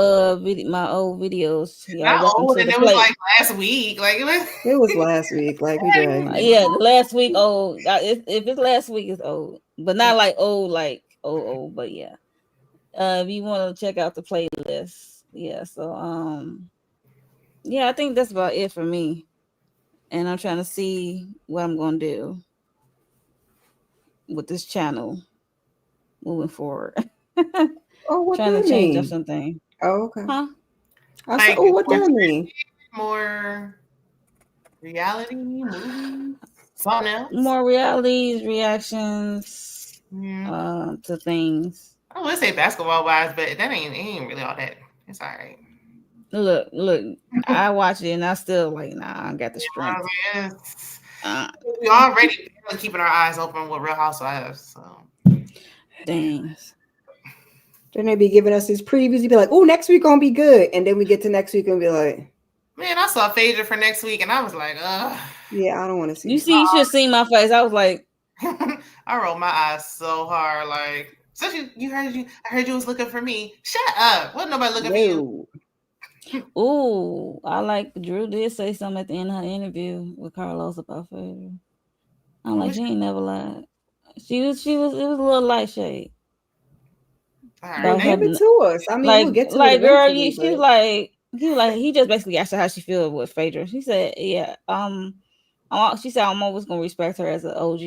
my old videos, y'all old, and it was like last week. Like it was last week. Like we did. Yeah, last week old. If it's last week, it's old, but not like old, like old. But yeah, if you want to check out the playlist, yeah. So yeah, I think that's about it for me. And I'm trying to see what I'm gonna do with this channel moving forward. Oh, what Trying to that change up mean? something. Oh, okay. Huh? I said, Like oh, what more, that mean? more reality movies, something else. More realities, reactions, Yeah. to things. I would say basketball wise, but that ain't really all that. It's all right. Look, I watch it and I still like, nah, I got the strength. It's, Uh, we already barely keeping our eyes open with Real Housewives. So dang. Then they be giving us these previews. You be like, oh, next week gonna be good, and then we get to next week and be like, man, I saw Phaedra for next week, and I was like, yeah, I don't want to see. You see, you should have seen my face. I was like, I rolled my eyes so hard. Like, especially I heard you was looking for me. Shut up. Wasn't nobody looking for you. ooh, I like Drew did say something at the end of her interview with Carlos about Phaedra. I'm like, she ain't never lied. It was a little light shade. All Well, right, give it to us. I mean, we'll get to it Girl, eventually. she was like, he just basically asked her how she feel with Phaedra. She said, yeah, she said, I'm always gonna respect her as an OG.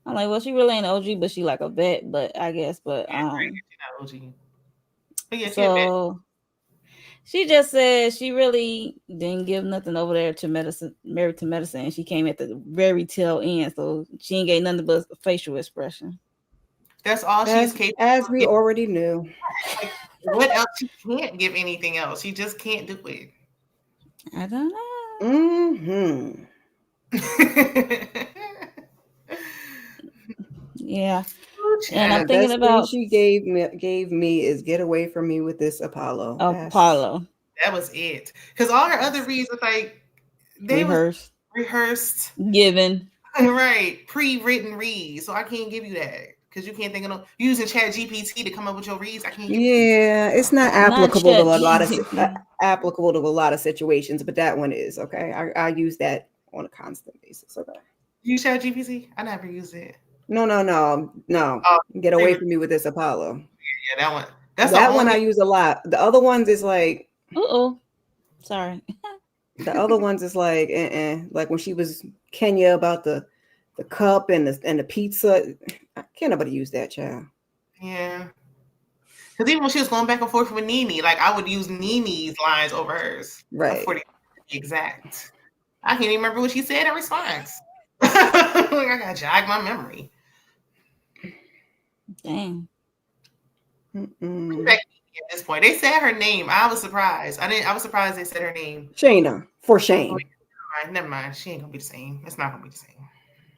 I'm like, well, she really ain't an OG, but she like a vet, but I guess, but yeah, so she just said she really didn't give nothing over there to medicine, married to medicine. She came at the very tail end, so she ain't get nothing but facial expression. that's all she's capable as of we giving. already knew. Like, what else? She can't give anything else. She just can't do it. I don't know. Mm-hmm. Yeah. Ooh, And I'm The child. thinking best thing about she gave me is get away from me with this Apollo. Apollo That was it. Because all her other reads was like they was rehearsed, rehearsed, given. right? Pre-written reads. So I can't give you that because you can't think of no using Chat GPT to come up with your reads. I can't give you. Yeah, it's not Not applicable to Chat a lot of GPT. applicable to a lot of situations, but that one is okay. I use that on a constant basis. Okay. Use Chat GPT. I never used it. No. Oh, Get away from me with this Apollo. yeah, that one. That's the That one only. I use a lot. The other ones is like Sorry. the other ones is like like when she was Kenya about the cup and the pizza. Can't nobody use that, child. Yeah. Because even when she was going back and forth with Nene, like I would use Nene's lines over hers. Right. For the exact. I can't even remember what she said in response. I gotta jog my memory. Dang. At this point, they said her name. I was surprised. I was surprised they said her name. Shayna, for shame. Never mind. She ain't gonna be the same. It's not gonna be the same.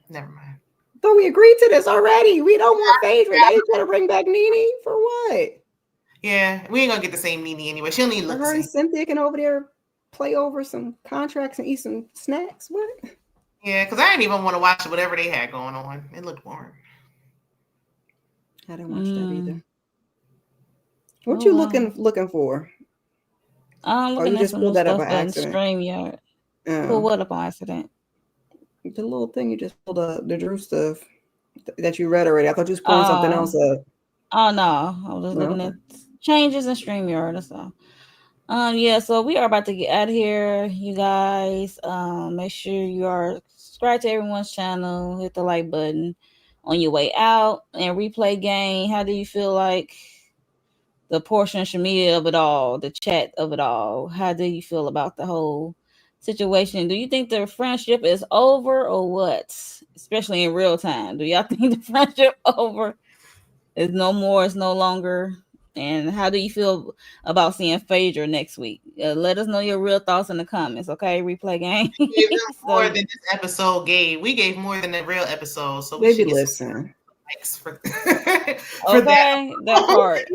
Never mind. But we agreed to this already. We don't want Phaedra. Now you trying to bring back Nene for what? Yeah, we ain't gonna get the same Nene anyway. She'll need to look the Her same. and Cynthia can over there play over some contracts and eat some snacks. What? Yeah, because I didn't even want to watch whatever they had going on. It looked boring. I didn't watch that either. What Oh, you wow. looking for? I'm looking you at just some pulled new that up stuff by on accident. StreamYard. Pull what up on accident? The little thing you just pulled up, the Drew stuff that you read already. I thought you was pulling something else up. Oh no, I was just looking at changes in StreamYard. That's all. Yeah, so we are about to get out of here, you guys. Make sure you are subscribed to everyone's channel. Hit the like button on your way out. And replay game. How do you feel like the portion of Shamia of it all, the chat of it all? How do you feel about the whole situation? Do you think the friendship is over or what? Especially in real time. Do y'all think the friendship over? It's no more. It's no longer. And how do you feel about seeing Phaedra next week? Let us know your real thoughts in the comments, okay? Replay game. We gave them more than this episode gave. We gave more than the real episode, so we Baby, should get listen. some likes for, okay, that part.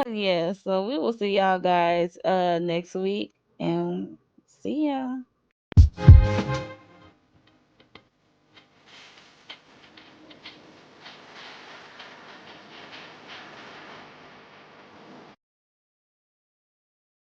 Yeah, so we will see y'all guys next week, and see ya.